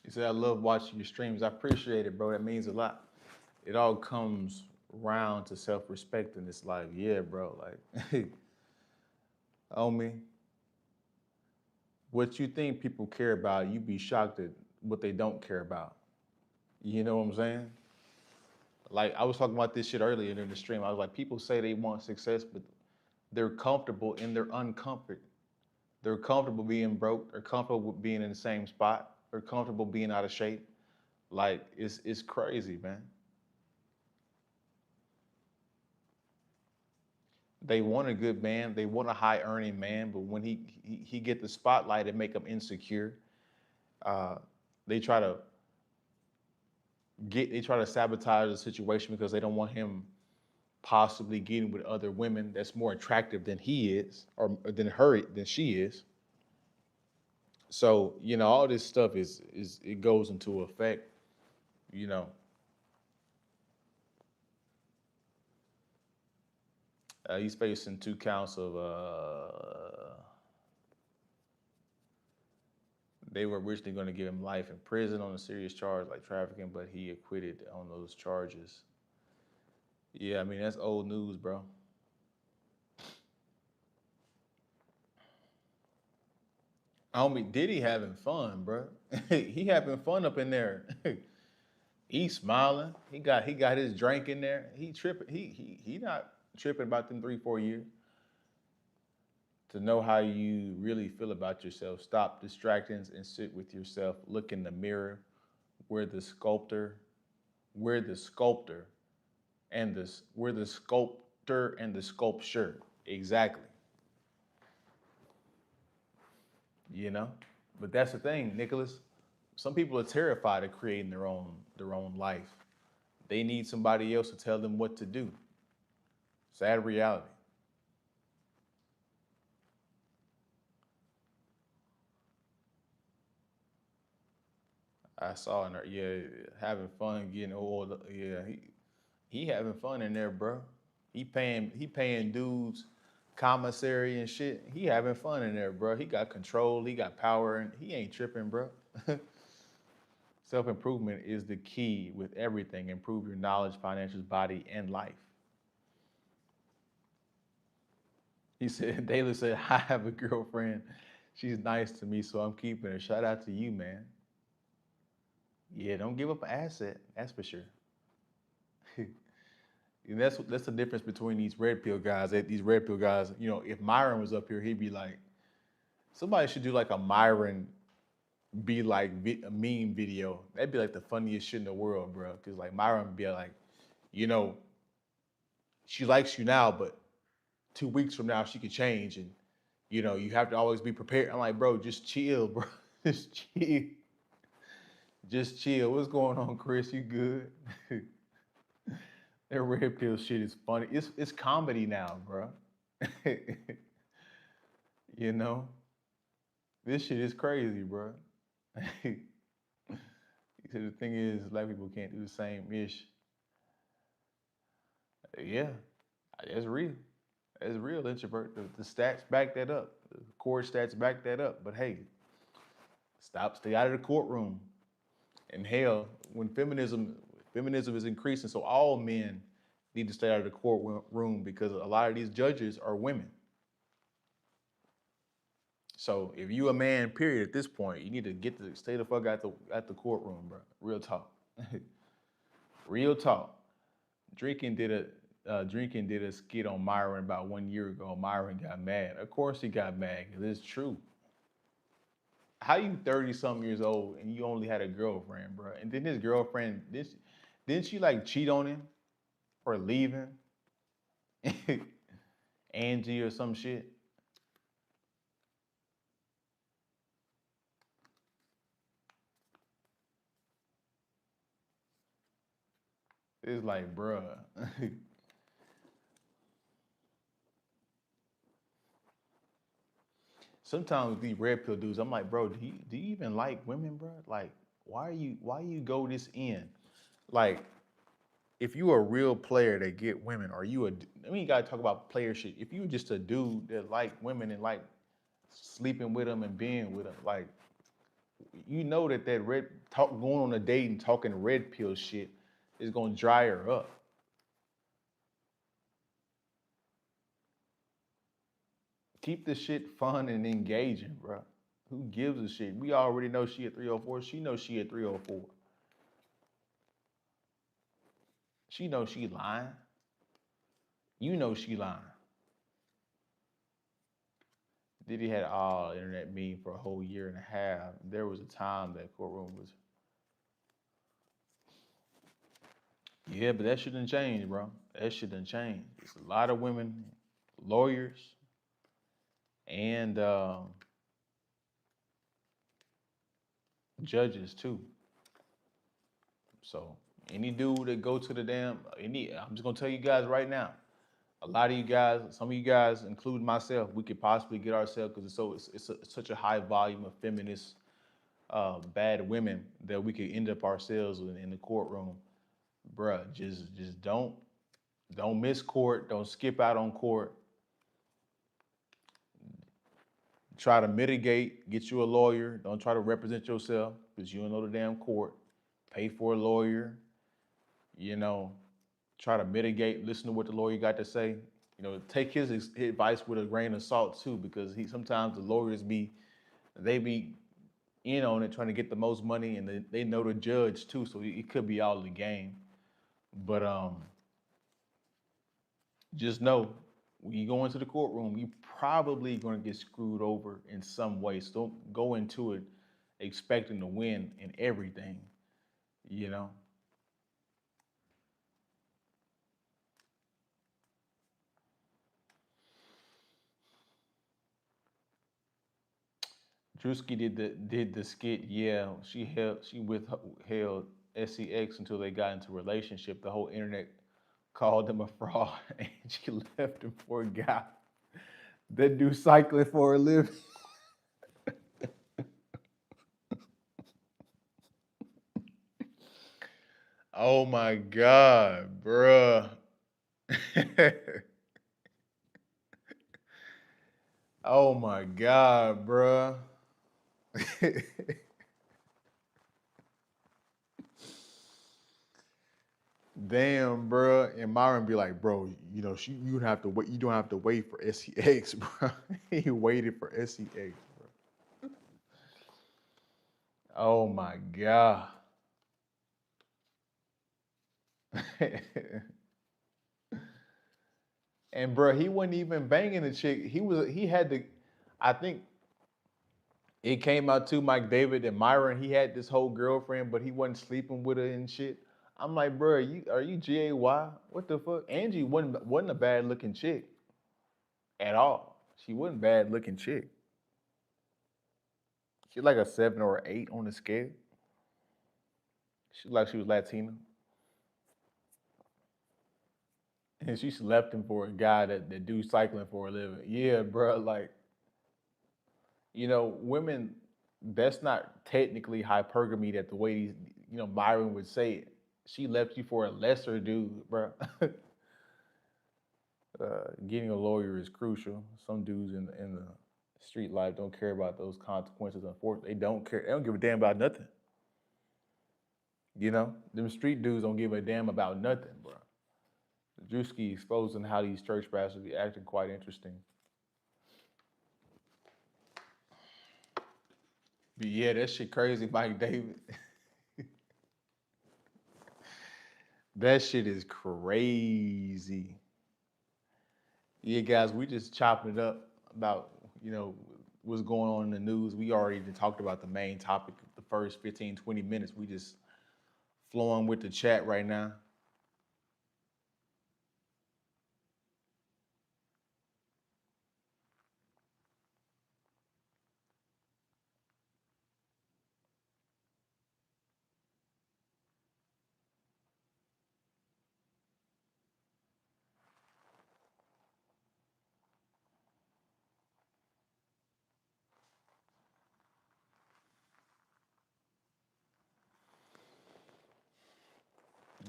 [SPEAKER 2] He said, I love watching your streams. I appreciate it, bro. That means a lot. It all comes round to self-respect in this life. Yeah, bro. Like, homie, what you think people care about, you be shocked at what they don't care about. You know what I'm saying? Like I was talking about this shit earlier in the stream. I was like, people say they want success, but they're comfortable in their uncomfort. They're comfortable being broke. They're comfortable with being in the same spot. They're comfortable being out of shape. Like it's crazy, man. They want a good man. They want a high earning man, but when he get the spotlight, it make them insecure. Uh, they try to they try to sabotage the situation because they don't want him possibly getting with other women that's more attractive than he is or than she is. So, you know, all this stuff is it goes into effect, you know. He's facing 2 counts of they were originally going to give him life in prison on a serious charge like trafficking, but he acquitted on those charges. Yeah, I mean that's old news, bro. Homie Diddy having fun, bro. He having fun up in there. He's smiling. He got his drink in there. He tripping. He not tripping about them 3 4 years. To know how you really feel about yourself, stop distractions and sit with yourself. Look in the mirror. We're the sculptor. We're the sculptor, and we're the sculptor and the sculpture. Exactly. You know, but that's the thing, Nicholas. Some people are terrified of creating their own life. They need somebody else to tell them what to do. Sad reality. I saw in there, yeah, having fun, getting old. Yeah, he having fun in there, bro. He paying dudes commissary and shit. He having fun in there, bro. He got control. He got power, and he ain't tripping, bro. Self improvement is the key with everything. Improve your knowledge, financials, body, and life. He said, Daly said, I have a girlfriend. She's nice to me, so I'm keeping her. Shout out to you, man. Yeah, don't give up an asset. That's for sure. And that's the difference between these red pill guys. These red pill guys, you know, if Myron was up here, he'd be like, somebody should do like a Myron be like a meme video. That'd be like the funniest shit in the world, bro. Because like Myron would be like, you know, she likes you now, but 2 weeks from now she could change, and you know you have to always be prepared. I'm like, bro, just chill, bro. Just chill. Just chill. What's going on, Chris? You good? That red pill shit is funny. It's comedy now, bro. You know, this shit is crazy, bro. He said the thing is, black people can't do the same ish. Yeah, that's real. That's real, introvert. The stats back that up. The core stats back that up. But hey, stay out of the courtroom. And hell, when feminism is increasing, so all men need to stay out of the courtroom because a lot of these judges are women. So if you a man, period, at this point, you need to stay the fuck out the courtroom, bro. Real talk. Real talk. Drinking did a skit on Myron about 1 year ago. Myron got mad. Of course he got mad because it's true. How you 30-something years old and you only had a girlfriend, bro? And then his girlfriend, didn't she like cheat on him or leave him? Angie or some shit. It's like, bruh. Sometimes with these red pill dudes, I'm like, bro, do you even like women, bro? Like, why you go this in? Like, if you a real player that get women, or I mean, you gotta talk about player shit. If you just a dude that like women and like sleeping with them and being with them, like, you know that going on a date and talking red pill shit is gonna dry her up. Keep the shit fun and engaging, bro. Who gives a shit? We already know she at 304. She knows she at 304. She knows she lying. You know she lying. Diddy had all internet meme for a whole year and a half. There was a time that courtroom was. Yeah, but that shouldn't change, bro. That shouldn't change. It's a lot of women, lawyers, and judges too. So any dude that go to the I'm just gonna tell you guys right now. A lot of you guys, some of you guys, including myself, we could possibly get ourselves because it's such a high volume of feminist bad women that we could end up ourselves in the courtroom. Bruh, just don't miss court, don't skip out on court. Try to mitigate, get you a lawyer. Don't try to represent yourself because you don't know the damn court. Pay for a lawyer, you know, try to mitigate, listen to what the lawyer got to say. You know, take his advice with a grain of salt too, because sometimes the lawyers they be in on it trying to get the most money, and they know the judge too, so it could be all the game. But just know when you go into the courtroom, you probably going to get screwed over in some way. So don't go into it expecting to win in everything, you know. Drewski did the skit. Yeah, she withheld SEX until they got into a relationship. The whole internet called him a fraud, and she left him for a guy that do cycling for a living. Oh my God, bruh. Oh my God, bruh. Damn, bro. And Myron be like, bro, you know, you don't have to wait. You don't have to wait for SEX, bro. He waited for SEX, bro. Oh my God. And bro, he wasn't even banging the chick. He had to. I think it came out to Mike David and Myron. He had this whole girlfriend, but he wasn't sleeping with her and shit. I'm like, bro, are you GAY? What the fuck? Angie wasn't a bad looking chick at all. She wasn't a bad looking chick. She's like a 7 or 8 on the scale. She like she was Latina. And she left him for a guy that do cycling for a living. Yeah, bro. Like, you know, women, that's not technically hypergamy that the way these, Byron would say it. She left you for a lesser dude, bro. Getting a lawyer is crucial. Some dudes in the street life don't care about those consequences. Unfortunately, they don't care. They don't give a damn about nothing. You know, them street dudes don't give a damn about nothing, bro. Drewski exposing how these church pastors be acting quite interesting. But yeah, that shit crazy, Mike David. That shit is crazy. Yeah, guys, we just chopping it up about, what's going on in the news. We already talked about the main topic the first 15, 20 minutes. We just flowing with the chat right now.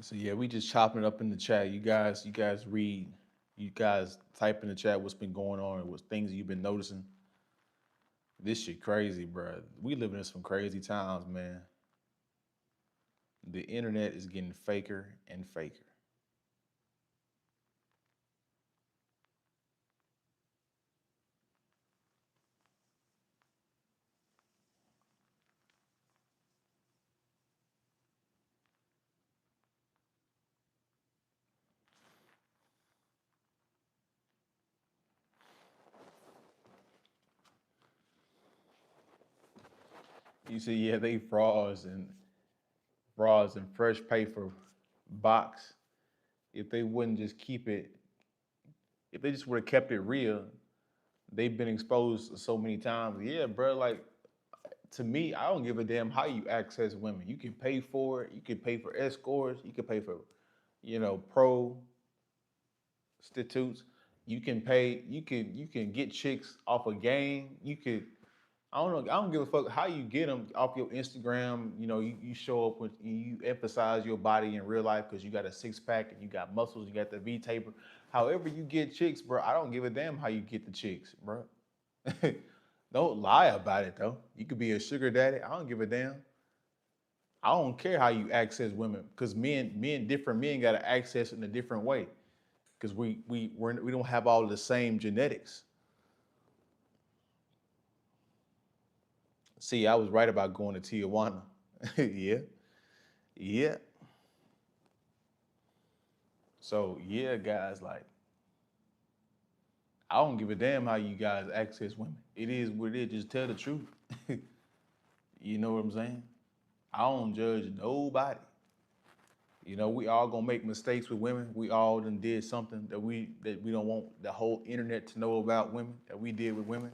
[SPEAKER 2] So yeah, we just chopping it up in the chat. You guys read, you guys type in the chat what's been going on and what things you've been noticing. This shit crazy, bro. We living in some crazy times, man. The internet is getting faker and faker. You see, yeah, they frauds and fresh paper box. If they wouldn't just keep it, if they just would have kept it real, they've been exposed so many times. Yeah, bro. Like to me, I don't give a damn how you access women. You can pay for it. You can pay for escorts. You can pay for, prostitutes. You can pay. You can get chicks off a game. You could. I don't know. I don't give a fuck how you get them off your Instagram. You show up with you emphasize your body in real life because you got a six pack and you got muscles. You got the V taper. However you get chicks, bro. I don't give a damn how you get the chicks, bro. Don't lie about it though. You could be a sugar daddy. I don't give a damn. I don't care how you access women because different men got to access it in a different way because we don't have all the same genetics. See, I was right about going to Tijuana. Yeah, yeah. So yeah, guys, like I don't give a damn how you guys access women. It is what it is. Just tell the truth. You know what I'm saying? I don't judge nobody. We all gonna make mistakes with women. We all done did something that we don't want the whole internet to know about women that we did with women.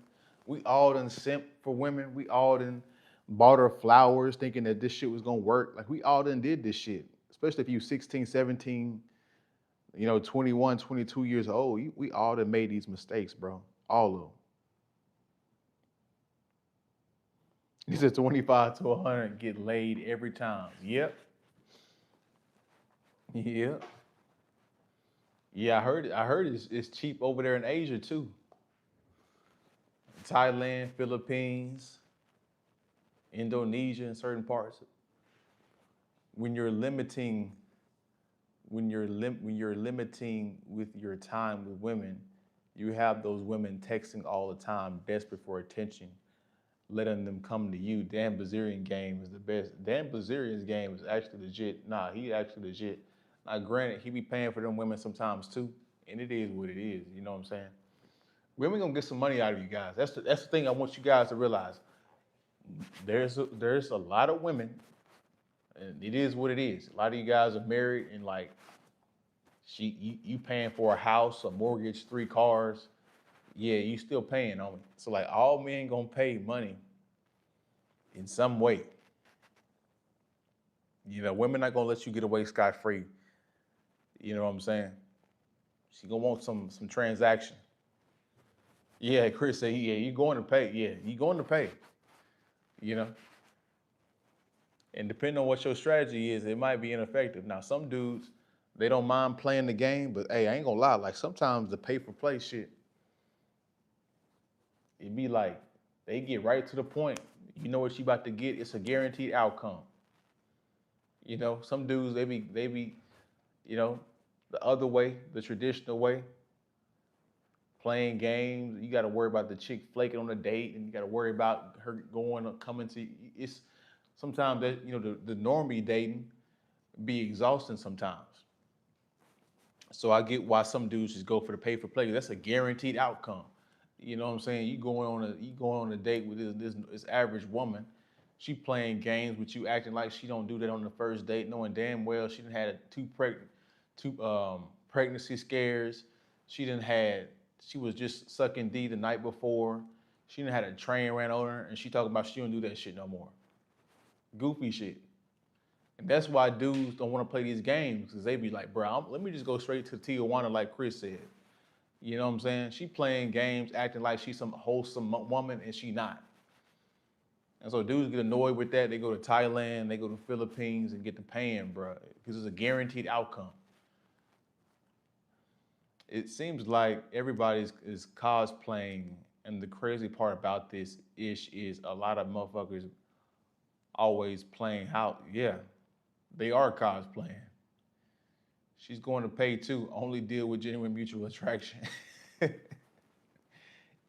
[SPEAKER 2] We all done simp for women. We all done bought her flowers thinking that this shit was gonna work. Like we all done did this shit. Especially if you 16, 17, 21, 22 years old. We all done made these mistakes, bro. All of them. He said 25 to 100 get laid every time. Yep. Yep. Yeah, I heard it. I heard it's cheap over there in Asia too. Thailand, Philippines, Indonesia, in certain parts. When you're limiting, when you're limiting with your time with women, you have those women texting all the time, desperate for attention, letting them come to you. Dan Bazarian game is the best. Dan Bazarian's game is actually legit. Nah, he actually legit. Now, granted, he be paying for them women sometimes too, and it is what it is. You know what I'm saying? Women gonna get some money out of you guys. That's the thing I want you guys to realize. There's a lot of women, and it is what it is. A lot of you guys are married, and like you paying for a house, a mortgage, 3 cars. Yeah, you still paying on it. So like all men gonna pay money in some way. Women not gonna let you get away scot free. You know what I'm saying? She gonna want some transaction. Yeah, Chris said, yeah, you going to pay. Yeah, you going to pay. You know. And depending on what your strategy is, it might be ineffective. Now, some dudes, they don't mind playing the game, but hey, I ain't gonna lie. Like sometimes the pay for play shit, it be like they get right to the point. You know what you about to get. It's a guaranteed outcome. Some dudes they be, you know, the other way, the traditional way, playing games. You got to worry about the chick flaking on a date, and you got to worry about her going or coming to. It's sometimes that the normie dating be exhausting sometimes. So I get why some dudes just go for the pay for play. That's a guaranteed outcome. You know what I'm saying? You going on a date with this average woman. She playing games with you, acting like she don't do that on the first date, knowing damn well she done had two pregnancy scares. She done had she was just sucking D the night before. She done had a train ran over her, and she talking about she don't do that shit no more. Goofy shit. And that's why dudes don't want to play these games because they be like, bro, let me just go straight to Tijuana like Chris said. You know what I'm saying? She playing games, acting like she's some wholesome woman, and she not. And so dudes get annoyed with that. They go to Thailand, they go to the Philippines, and get the paying, bro, because it's a guaranteed outcome. It seems like everybody is cosplaying, and the crazy part about this ish is a lot of motherfuckers always playing how, yeah, they are cosplaying. She's going to pay too. Only deal with genuine mutual attraction.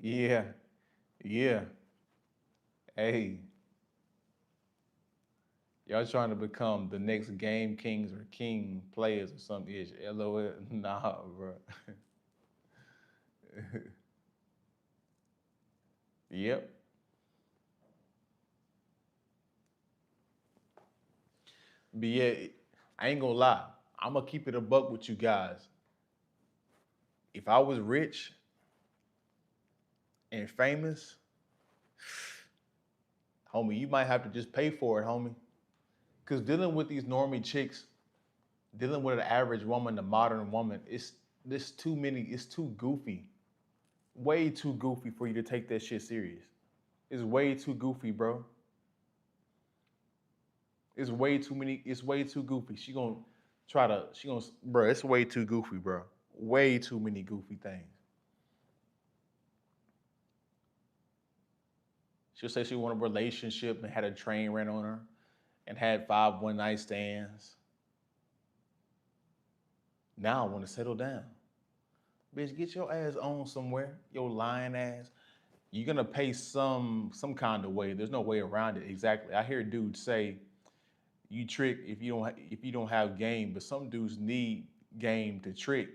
[SPEAKER 2] Yeah, yeah. Hey, y'all trying to become the next game kings or king players or some ish. LOL. Nah, bro. Yep. But yeah, I ain't gonna lie. I'm gonna keep it a buck with you guys. If I was rich and famous, homie, you might have to just pay for it, homie. Cause dealing with these normie chicks, dealing with an average woman, the modern woman, it's too goofy. Way too goofy for you to take that shit serious. It's way too goofy, bro. It's way too goofy. Bro, it's way too goofy, bro. Way too many goofy things. She'll say she wanted a relationship and had a train ran on her and had 5 one-night stands. Now I want to settle down. Bitch, get your ass on somewhere, your lying ass. You're gonna pay some kind of way. There's no way around it. Exactly. I hear dudes say you trick if you don't have game, but some dudes need game to trick.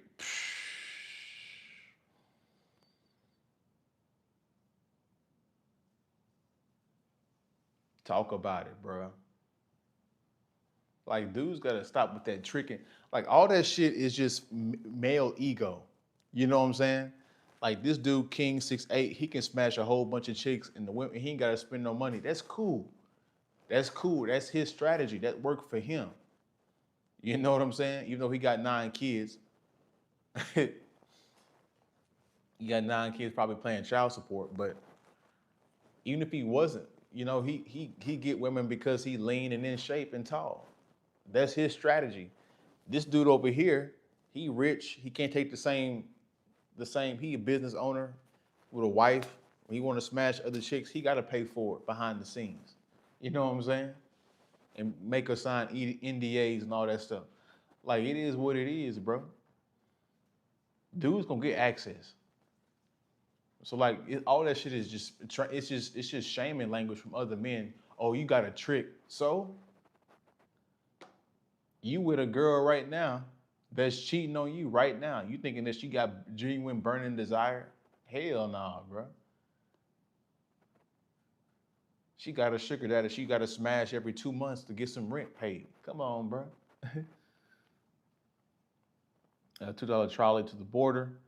[SPEAKER 2] Talk about it, bro. Like dudes gotta stop with that tricking. Like all that shit is just male ego. You know what I'm saying? Like this dude, King 6'8", he can smash a whole bunch of chicks and the women, he ain't gotta spend no money. That's cool. That's cool. That's his strategy. That worked for him. You know what I'm saying? Even though he got 9 kids, he got 9 kids probably paying child support. But even if he wasn't, he get women because he lean and in shape and tall. That's his strategy. This dude over here, he rich. He can't take the same. He a business owner with a wife. When he want to smash other chicks, he got to pay for it behind the scenes. You know what I'm saying? And make her sign NDAs and all that stuff. Like it is what it is, bro. Dudes gonna get access. So like all that shit is it's just shaming language from other men. Oh, you got a trick. So you with a girl right now that's cheating on you right now. You thinking that she got genuine burning desire? Hell nah, bro. She got a sugar daddy. She got to smash every 2 months to get some rent paid. Come on, bro. A $2 trolley to the border,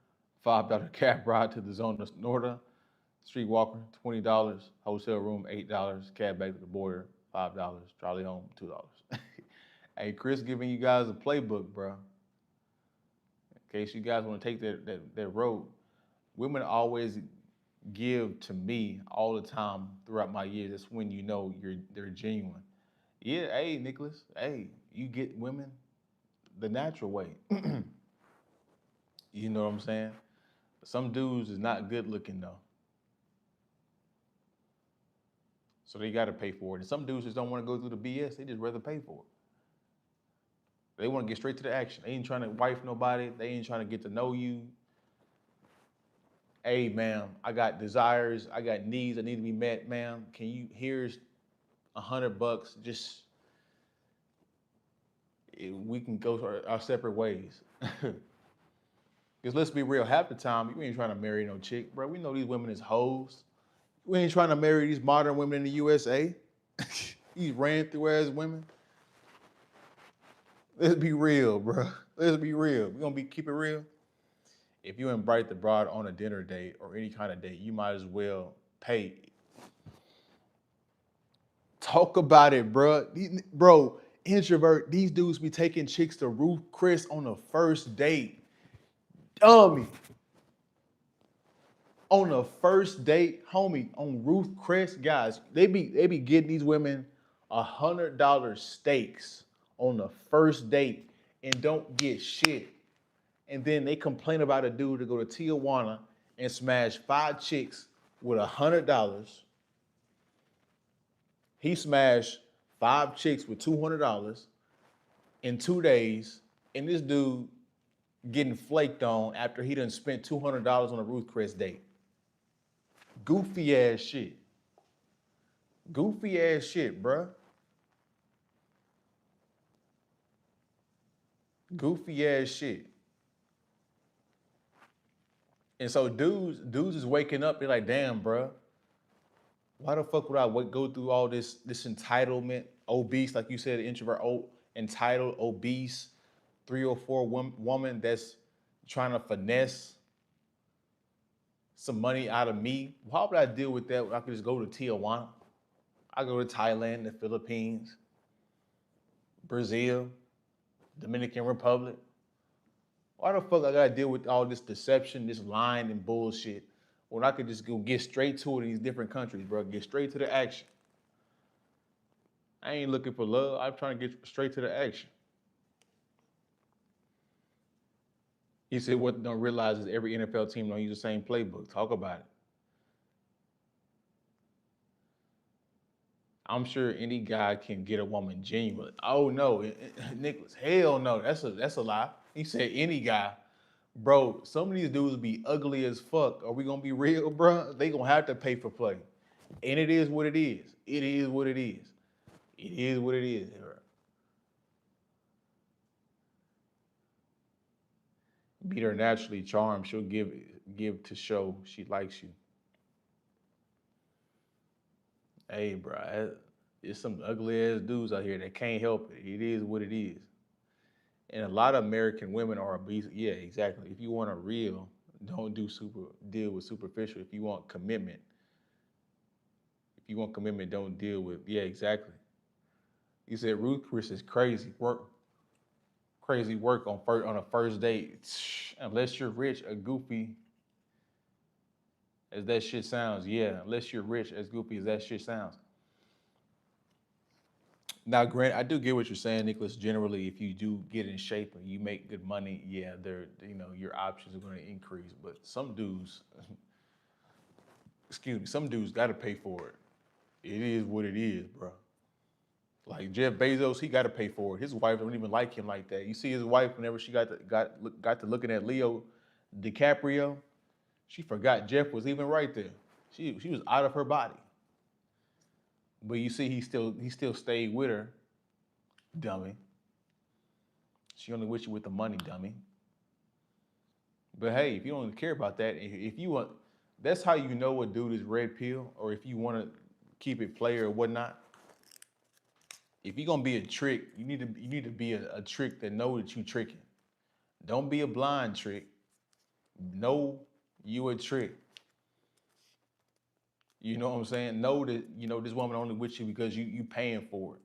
[SPEAKER 2] $5 cab ride to the Zona Norte, streetwalker, $20, hotel room, $8, cab back to the border, $5, trolley home, $2. Hey, Chris giving you guys a playbook, bro. In case you guys want to take that road. Women always give to me all the time throughout my years. That's when you know they're genuine. Yeah, hey, Nicholas, hey, you get women the natural way. You know what I'm saying? Some dudes is not good looking though. So they gotta pay for it. And some dudes just don't want to go through the BS. They just rather pay for it. They want to get straight to the action. They ain't trying to wife nobody. They ain't trying to get to know you. Hey, ma'am, I got desires. I got needs that need to be met, ma'am. Here's $100. Just we can go our separate ways. Because let's be real, half the time, you ain't trying to marry no chick, bro. We know these women is hoes. We ain't trying to marry these modern women in the USA. These ran through ass women. Let's be real, bro. Let's be real. We gonna keep it real. If you invite the broad on a dinner date or any kind of date, you might as well pay. Talk about it, bro. Bro, introvert. These dudes be taking chicks to Ruth Chris on the first date. Dummy. On the first date, homie, on Ruth Chris, guys, they be getting these women $100 steaks on the first date and don't get shit. And then they complain about a dude to go to Tijuana and smash 5 chicks with $100. He smashed 5 chicks with $200 in 2 days, and this dude getting flaked on after he done spent $200 on a Ruth Chris date. Goofy ass shit. Goofy ass shit, bruh. Goofy ass shit. And so dudes is waking up, they're like, damn, bruh. Why the fuck would I go through all this entitlement, obese, like you said, introvert, entitled, obese, 304 woman that's trying to finesse some money out of me. Why would I deal with that when I could just go to Tijuana? I go to Thailand, the Philippines, Brazil, Dominican Republic. Why the fuck I gotta deal with all this deception, this lying and bullshit when I could just go get straight to it in these different countries, bro? Get straight to the action. I ain't looking for love. I'm trying to get straight to the action. He said, what don't realize is every NFL team don't use the same playbook. Talk about it. I'm sure any guy can get a woman genuine. Oh no, Nicholas, hell no. That's a lie. He said any guy. Bro, some of these dudes be ugly as fuck. Are we gonna be real, bro? They gonna have to pay for play. And it is what it is. It is what it is. It is what it is. Meet her naturally charmed. She'll give to show she likes you. Hey, bro, there's some ugly ass dudes out here that can't help it. It is what it is. And a lot of American women are obese. Yeah, exactly. If you want a real, don't deal with superficial. If you want commitment, don't deal with. Yeah, exactly. You said Ruth Chris is crazy work on a first date. Unless you're rich, a goofy as that shit sounds. Yeah, unless you're rich, as goofy as that shit sounds. Now, Grant, I do get what you're saying, Nicholas. Generally, if you do get in shape and you make good money, yeah, your options are going to increase. But some dudes, excuse me, some dudes got to pay for it. It is what it is, bro. Like Jeff Bezos, he got to pay for it. His wife don't even like him like that. You see his wife whenever she got to looking at Leo DiCaprio, she forgot Jeff was even right there. She was out of her body. But you see, he still stayed with her, dummy. She only with you with the money, dummy. But hey, if you don't care about that, if you want, that's how you know a dude is red pill, or if you want to keep it player or whatnot. If you're gonna be a trick, you need to be a trick that know that you tricking. Don't be a blind trick. Know you a trick. You know what I'm saying? Know that this woman only with you because you paying for it.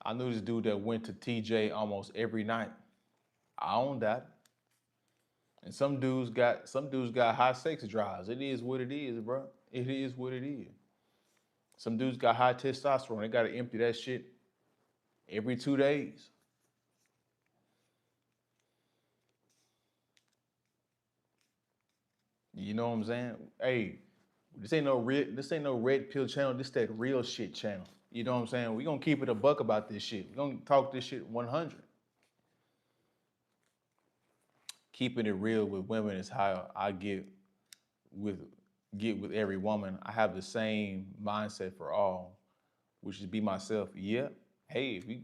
[SPEAKER 2] I knew this dude that went to TJ almost every night. I own that. And some dudes got high sex drives. It is what it is, bro. It is what it is. Some dudes got high testosterone. They got to empty that shit every 2 days. You know what I'm saying? Hey, this ain't no red pill channel. This that real shit channel. You know what I'm saying? We gonna keep it a buck about this shit. We gonna talk this shit 100. Keeping it real with women is how I with get with every woman. I have the same mindset for all, which is be myself. Yeah. Hey, if you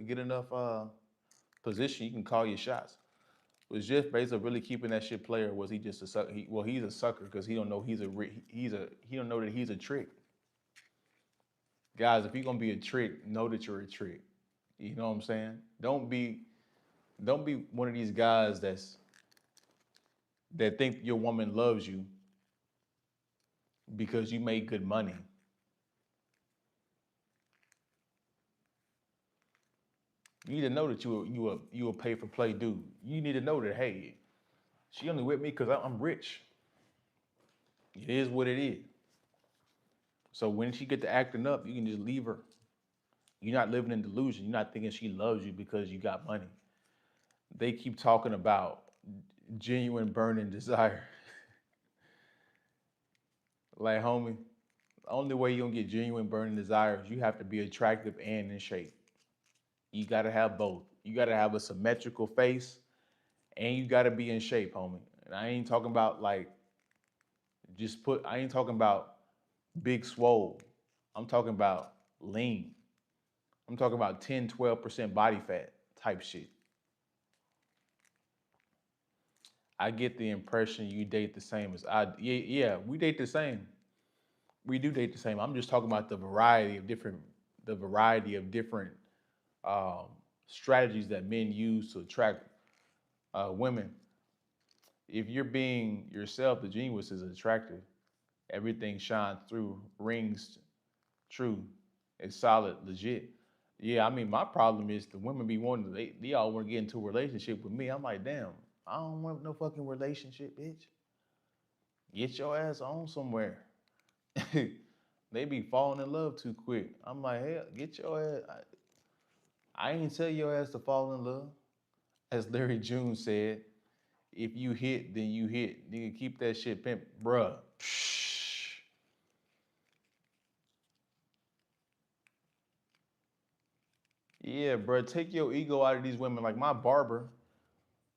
[SPEAKER 2] get enough position, you can call your shots. Was Jeff Bezos really keeping that shit player? Or was he just a sucker? He's a sucker because he don't know he don't know that he's a trick. Guys, if you're gonna be a trick, know that you're a trick. You know what I'm saying? Don't be one of these guys that think your woman loves you because you make good money. You need to know that you a pay for play dude. You need to know that hey, she only with me because I'm rich. It is what it is. So when she get to acting up, you can just leave her. You're not living in delusion. You're not thinking she loves you because you got money. They keep talking about genuine burning desire. Like, homie, the only way you're gonna get genuine burning desire is you have to be attractive and in shape. You gotta have both. You gotta have a symmetrical face and you gotta be in shape, homie. And I ain't talking about like I ain't talking about big swole. I'm talking about lean. I'm talking about 10, 12% body fat type shit. I get the impression you date the same as I. Yeah, we date the same. We do date the same. I'm just talking about the variety of different um, strategies that men use to attract women. If you're being yourself, the genius is attractive. Everything shines through, rings true, it's solid, legit. Yeah, I mean, my problem is the women be wanting, they all want to get into a relationship with me. I'm like, damn, I don't want no fucking relationship, bitch. Get your ass on somewhere. They be falling in love too quick. I'm like, hell, get your ass. I ain't tell your ass to fall in love. As Larry June said, if you hit, then you hit. Nigga, keep that shit pimp, bruh. Yeah, bruh, take your ego out of these women. Like my barber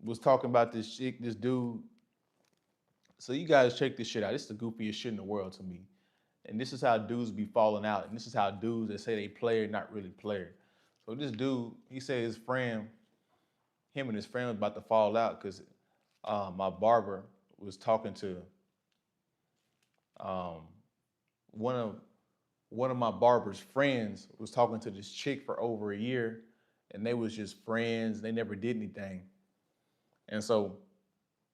[SPEAKER 2] was talking about this chick, this dude. So you guys check this shit out. This is the goofiest shit in the world to me. And this is how dudes be falling out. And this is how dudes that say they player, not really player. So this dude, he said his friend, him and his friend was about to fall out because my barber was talking to um, one of one of my barber's friends was talking to this chick for over a year, and they was just friends. They never did anything. And so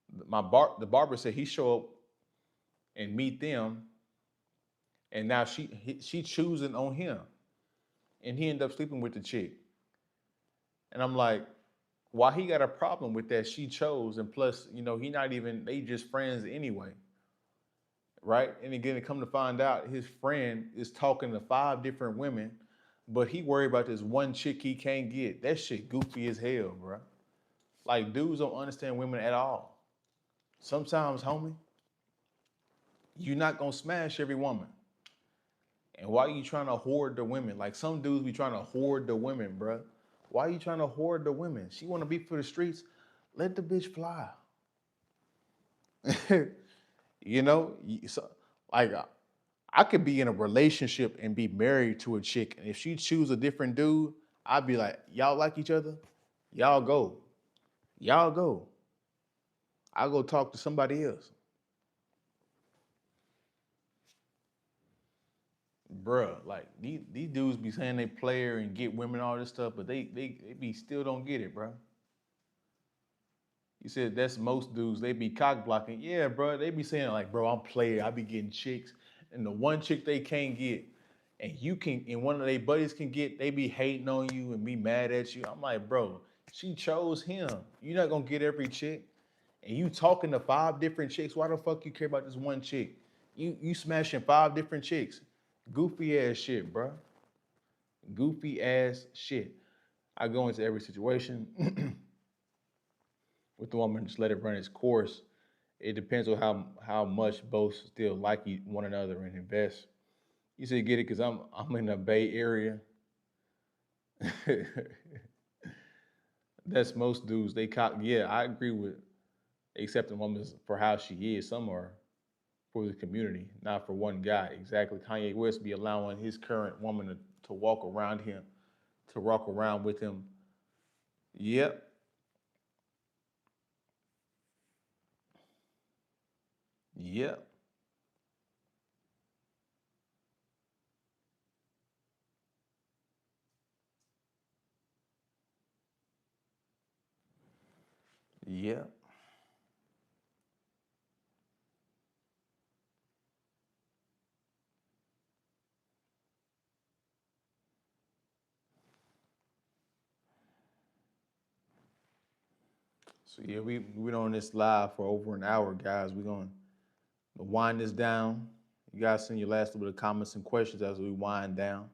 [SPEAKER 2] the barber said he show up and meet them, and now she choosing on him, and he ended up sleeping with the chick. And I'm like, why he got a problem with that? She chose, and plus, he not even they just friends anyway, right? And again, to come to find out, his friend is talking to 5 different women, but he worried about this one chick he can't get. That shit goofy as hell, bro. Like dudes don't understand women at all. Sometimes, homie, you're not gonna smash every woman. And why are you trying to hoard the women? Like some dudes be trying to hoard the women, bro. Why are you trying to hoard the women? She want to be for the streets. Let the bitch fly. So, like I could be in a relationship and be married to a chick, and if she choose a different dude, I'd be like, y'all like each other? Y'all go. Y'all go. I'll go talk to somebody else. Bruh, like these dudes be saying they player and get women all this stuff, but they be still don't get it, bro. You said that's most dudes. They be cock blocking. Yeah, bro. They be saying like, bro, I'm player. I be getting chicks, and the one chick they can't get, and one of their buddies can get, they be hating on you and be mad at you. I'm like, bro, she chose him. You're not gonna get every chick, and you talking to 5 different chicks. Why the fuck you care about this one chick? You smashing 5 different chicks. Goofy ass shit, bro. Goofy ass shit. I go into every situation with the woman, just let it run its course. It depends on how much both still like one another and invest. You say get it because I'm in the Bay Area. That's most dudes. Yeah, I agree with accepting women for how she is. Some are for the community, not for one guy. Exactly. Kanye West be allowing his current woman to walk around him, to walk around with him. Yep. Yep. Yep. So yeah, we been on this live for over an hour, guys. We're gonna wind this down. You guys send your last little bit of comments and questions as we wind down.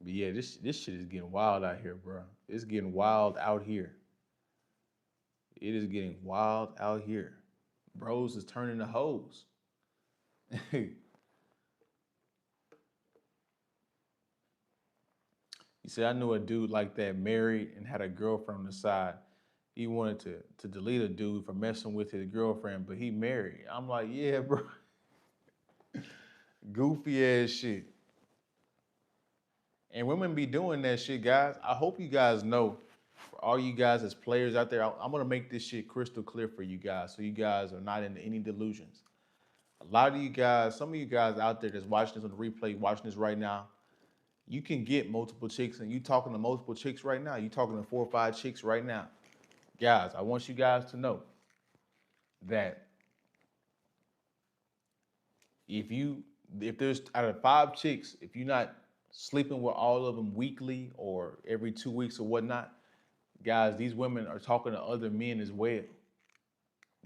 [SPEAKER 2] But yeah, this shit is getting wild out here, bro. It's getting wild out here. It is getting wild out here. Bros is turning to hoes. You see, I knew a dude like that married and had a girlfriend on the side. He wanted to delete a dude for messing with his girlfriend, but he married. I'm like, yeah, bro. Goofy ass shit. And women be doing that shit, guys. I hope you guys know, for all you guys as players out there, I'm gonna make this shit crystal clear for you guys, so you guys are not in any delusions. A lot of you guys, some of you guys out there that's watching this on the replay, watching this right now, you can get multiple chicks, and you talking to multiple chicks right now. You talking to 4 or 5 chicks right now. Guys, I want you guys to know that if you if there's out of 5 chicks, if you're not sleeping with all of them weekly or every 2 weeks or whatnot, guys, these women are talking to other men as well.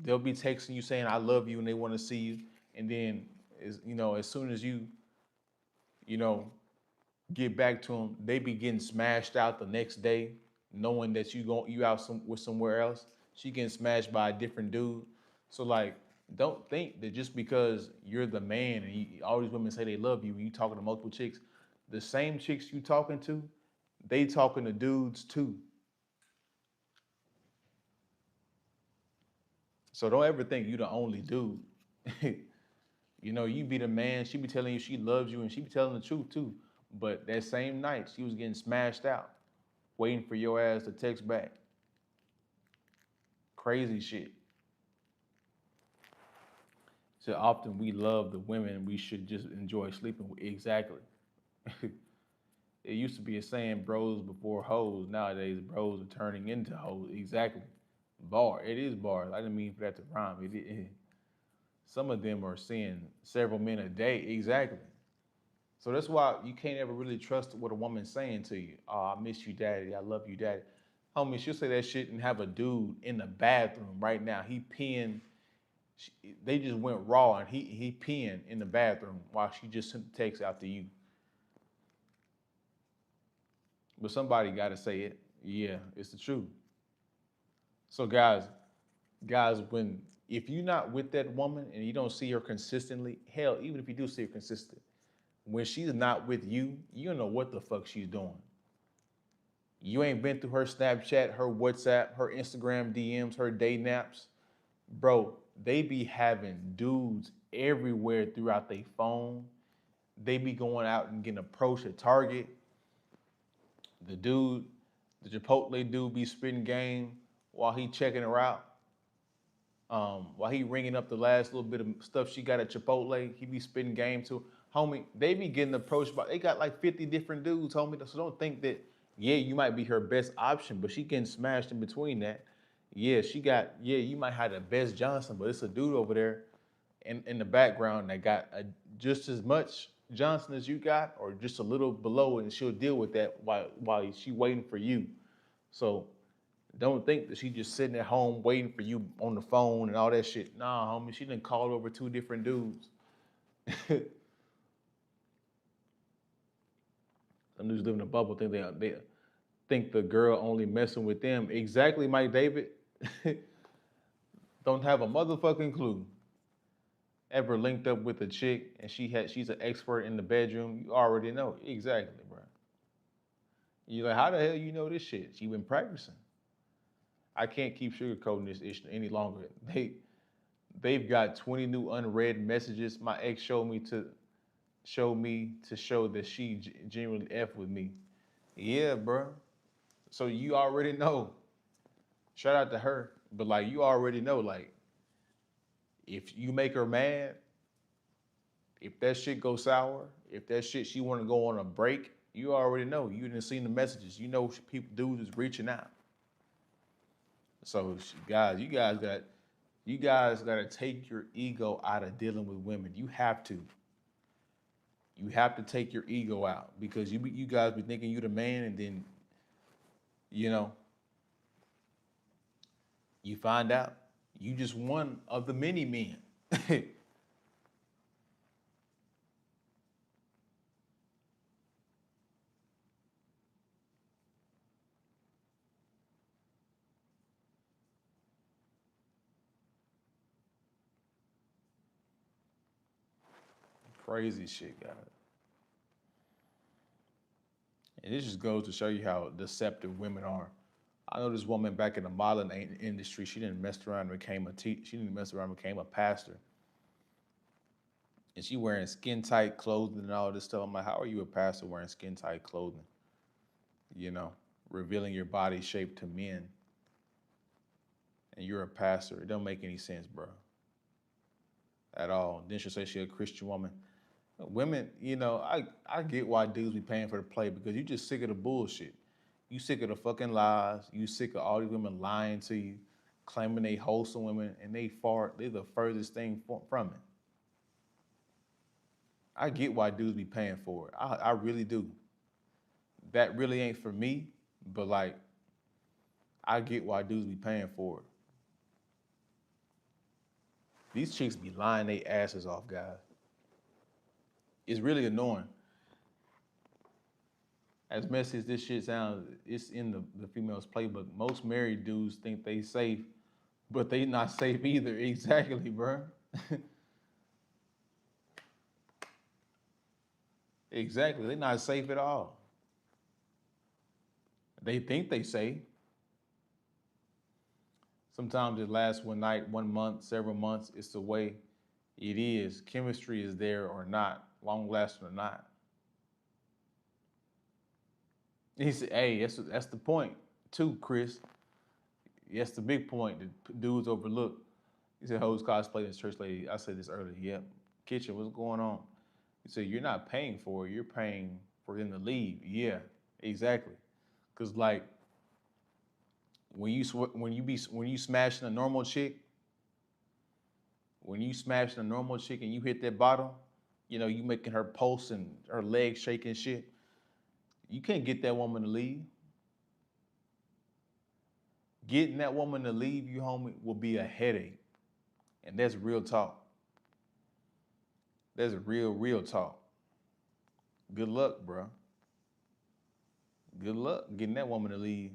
[SPEAKER 2] They'll be texting you saying I love you and they want to see you, and then as soon as you know get back to them, they be getting smashed out the next day, knowing that you out with somewhere else. She getting smashed by a different dude. So like, don't think that just because you're the man and all these women say they love you, and you talking to multiple chicks, the same chicks you talking to, they talking to dudes too. So don't ever think you the only dude. You be the man. She be telling you she loves you, and she be telling the truth too. But that same night, she was getting smashed out, waiting for your ass to text back. Crazy shit. So often we love the women we should just enjoy sleeping with. Exactly. It used to be a saying, bros before hoes. Nowadays, bros are turning into hoes. Exactly. Bar. It is bars. I didn't mean for that to rhyme. Some of them are seeing several men a day. Exactly. So that's why you can't ever really trust what a woman's saying to you. Oh, I miss you, daddy. I love you, daddy. Homie, she'll say that shit and have a dude in the bathroom right now. He peeing. They just went raw and he peeing in the bathroom while she just sent the text out to you. But somebody got to say it. Yeah, it's the truth. So guys, when if you're not with that woman and you don't see her consistently, hell, even if you do see her consistent, when she's not with you, you don't know what the fuck she's doing. You ain't been through her Snapchat, her WhatsApp, her Instagram DMs, her day naps. Bro, they be having dudes everywhere throughout their phone. They be going out and getting approached at Target. The Chipotle dude be spitting game while he checking her out. While he ringing up the last little bit of stuff she got at Chipotle, he be spitting game too. Homie, they be getting approached by, they got like 50 different dudes, homie. So don't think that, yeah, you might be her best option, but she getting smashed in between that. Yeah, you might have the best Johnson, but it's a dude over there in the background that got just as much Johnson as you got, or just a little below, and she'll deal with that while she waiting for you. So don't think that she just sitting at home waiting for you on the phone and all that shit. Nah, homie, she done called over 2 different dudes. Some dudes live in a bubble, they think the girl only messing with them. Exactly, Mike David. Don't have a motherfucking clue. Ever linked up with a chick and she's an expert in the bedroom? You already know. Exactly, bro. You're like, how the hell you know this shit? She been practicing. I can't keep sugarcoating this issue any longer. They've got 20 new unread messages. My ex showed me to show that she genuinely F with me. Yeah, bro. So you already know. Shout out to her. But like you already know, like, if you make her mad, if that shit goes sour, if that shit she wanna go on a break, you already know. You didn't see the messages. You know people dudes is reaching out. So guys, you guys gotta take your ego out of dealing with women. You have to. You have to take your ego out because you guys be thinking you the man, and then you know you find out you just one of the many men. Crazy shit, guys. And this just goes to show you how deceptive women are. I know this woman back in the modeling industry. She didn't mess around and became she didn't mess around and became a pastor. And she wearing skin tight clothing and all this stuff. I'm like, how are you a pastor wearing skin tight clothing? You know, revealing your body shape to men. And you're a pastor. It don't make any sense, bro. at all. Then she'll say she's a Christian woman. Women, I get why dudes be paying for the play because you just sick of the bullshit. You sick of the fucking lies. You sick of all these women lying to you, claiming they wholesome women, and they're the furthest thing from it. I get why dudes be paying for it. I really do. That really ain't for me, but like, I get why dudes be paying for it. These chicks be lying their asses off, guys. It's really annoying. As messy as this shit sounds, it's in the female's playbook. Most married dudes think they safe, but they not safe either. Exactly, bro. Exactly. They not safe at all. They think they safe. Sometimes it lasts one night, 1 month, several months. It's the way it is. Chemistry is there or not, long lasting or not. He said, hey, that's the point too, Chris. That's the big point that dudes overlook. He said, hoes cosplay as church lady. I said this earlier. Yep. Kitchen, what's going on? He said, you're not paying for it. You're paying for them to leave. Yeah, exactly. Cause like when you smashing a normal chick, when you smashing a normal chick and you hit that bottom, you making her pulse and her legs shaking shit. You can't get that woman to leave. Getting that woman to leave you, homie, will be a headache. And that's real talk. That's real talk. Good luck, bro. Good luck getting that woman to leave.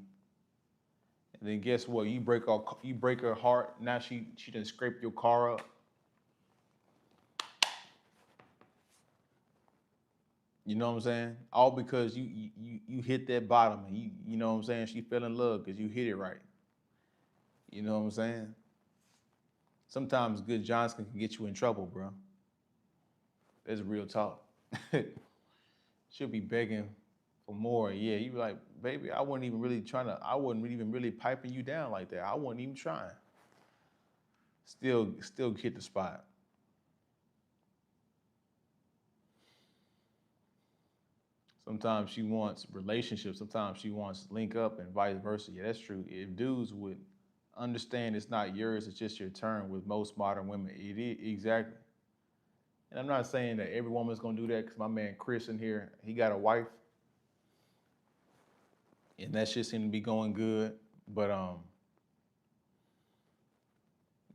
[SPEAKER 2] And then guess what? You break her heart. Now she done scrape your car up. You know what I'm saying? All because you hit that bottom and you know what I'm saying? She fell in love because you hit it right. You know what I'm saying? Sometimes good Johnson can get you in trouble, bro. That's real talk. She'll be begging for more. Yeah, you be like, baby, I wasn't even really piping you down like that. I wasn't even trying. Still hit the spot. Sometimes she wants relationships. Sometimes she wants link up and vice versa. Yeah, that's true. If dudes would understand it's not yours, it's just your turn with most modern women. It is, exactly. And I'm not saying that every woman's gonna do that because my man Chris in here, he got a wife. And that shit seemed to be going good. But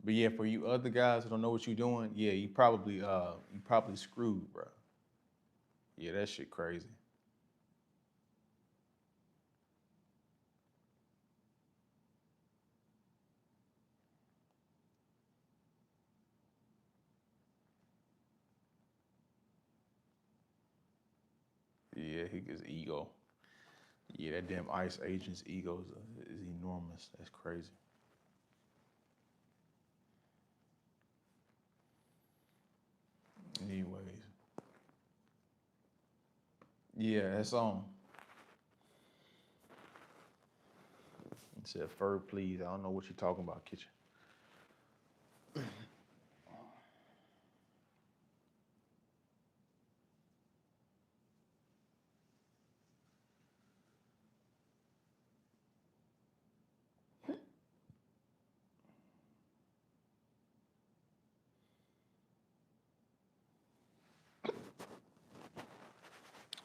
[SPEAKER 2] yeah, for you other guys who don't know what you're doing, yeah, you probably screwed, bro. Yeah, that shit crazy. Yeah, his ego. Yeah, that damn ICE agent's ego is enormous. That's crazy. Anyways, yeah, that's on. It said fur, please. I don't know what you're talking about, kitchen.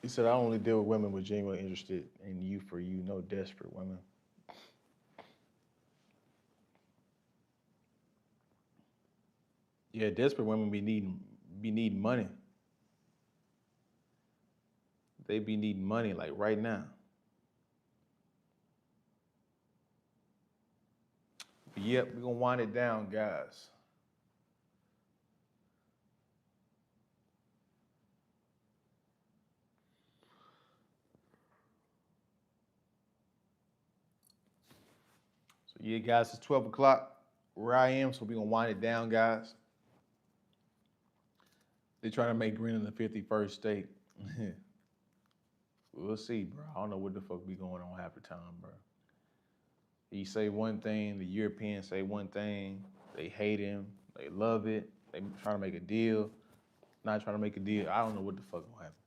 [SPEAKER 2] He said, I only deal with women with genuinely interested in you for you, no desperate women. Yeah, desperate women be needing money. They be needing money like right now. But yep, we're gonna wind it down, guys. So yeah, guys, it's 12 o'clock where I am, so we're gonna wind it down, guys. They're trying to make Greenland the 51st state. We'll see, bro. I don't know what the fuck be going on half the time, bro. He say one thing, the Europeans say one thing, they hate him, they love it. They trying to make a deal, not trying to make a deal. I don't know what the fuck gonna happen.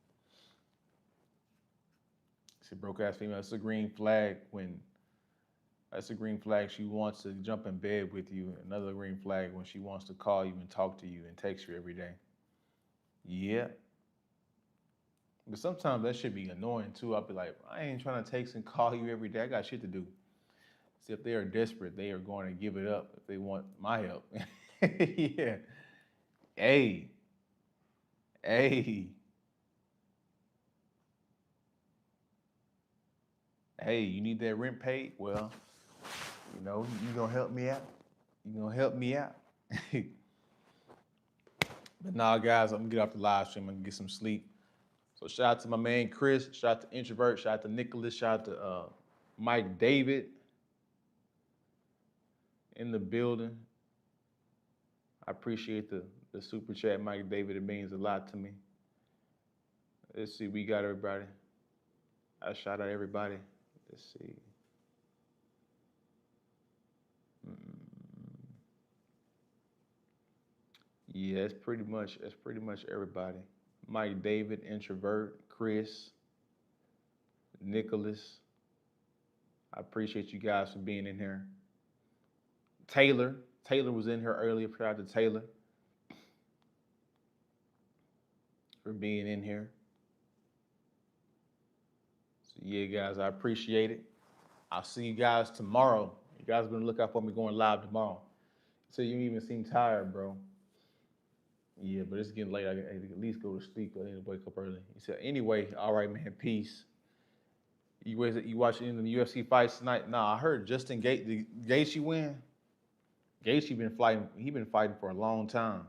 [SPEAKER 2] It's a broke ass female. It's a green flag when. That's a green flag. She wants to jump in bed with you. Another green flag when she wants to call you and talk to you and text you every day. Yeah. But sometimes that should be annoying too. I'll be like, I ain't trying to text and call you every day. I got shit to do. See, if they are desperate, they are going to give it up if they want my help. Yeah. Hey. Hey. Hey, you need that rent paid? Well, you know, you gonna help me out? You gonna help me out? But nah, guys, I'm gonna get off the live stream. I'm gonna get some sleep. So shout out to my man Chris. Shout out to Introvert. Shout out to Nicholas. Shout out to Mike David in the building. I appreciate the super chat, Mike David. It means a lot to me. Let's see, we got everybody. I shout out everybody. Let's see. Yeah, it's pretty much everybody. Mike David, Introvert, Chris, Nicholas. I appreciate you guys for being in here. Taylor was in here earlier. Shout out to Taylor for being in here. So yeah, guys, I appreciate it. I'll see you guys tomorrow. You guys are gonna look out for me going live tomorrow. So you even seem tired, bro. Yeah, but it's getting late. I need to at least go to sleep. I need to wake up early. He said, anyway, all right, man, peace. You watching any of the UFC fights tonight? Nah, I heard Justin Gaethje win. Gaethje been fighting. He been fighting for a long time.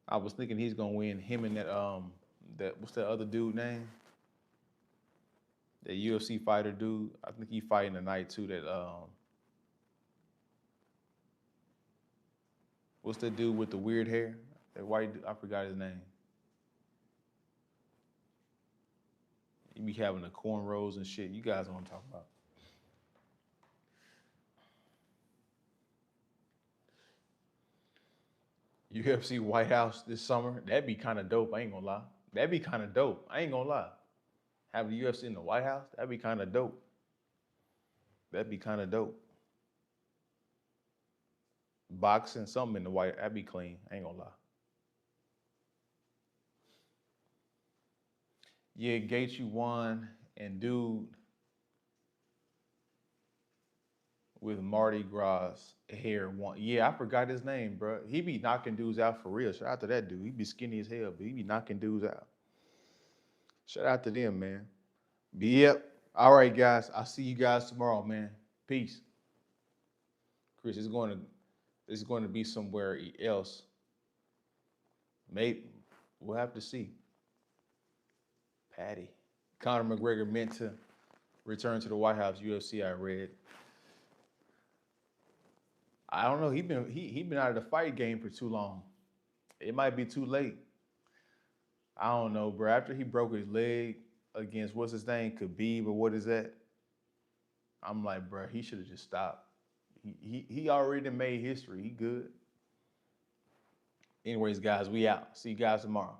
[SPEAKER 2] I was thinking he's gonna win. Him and that what's that other dude name? That UFC fighter dude. I think he fighting tonight too. That what's that dude with the weird hair? That white dude, I forgot his name. He be having the cornrows and shit. You guys know what I'm talking about. UFC White House this summer. That'd be kind of dope. I ain't gonna lie. That'd be kind of dope. I ain't gonna lie. Have the UFC in the White House? That'd be kind of dope. That'd be kind of dope. Boxing, something in the White, that'd be clean. I ain't gonna lie. Yeah, Gaethje won, and dude with Mardi Gras hair won. Yeah, I forgot his name, bro. He be knocking dudes out for real. Shout out to that dude. He be skinny as hell, but he be knocking dudes out. Shout out to them, man. But yep. All right, guys. I'll see you guys tomorrow, man. Peace. Chris, it's going to be somewhere else. Maybe we'll have to see. Patty. Conor McGregor meant to return to the White House. UFC, I read. I don't know. He been out of the fight game for too long. It might be too late. I don't know, bro. After he broke his leg against what's his name, Khabib or what is that? I'm like, bro, he should have just stopped. He already made history. He good. Anyways, guys, we out. See you guys tomorrow.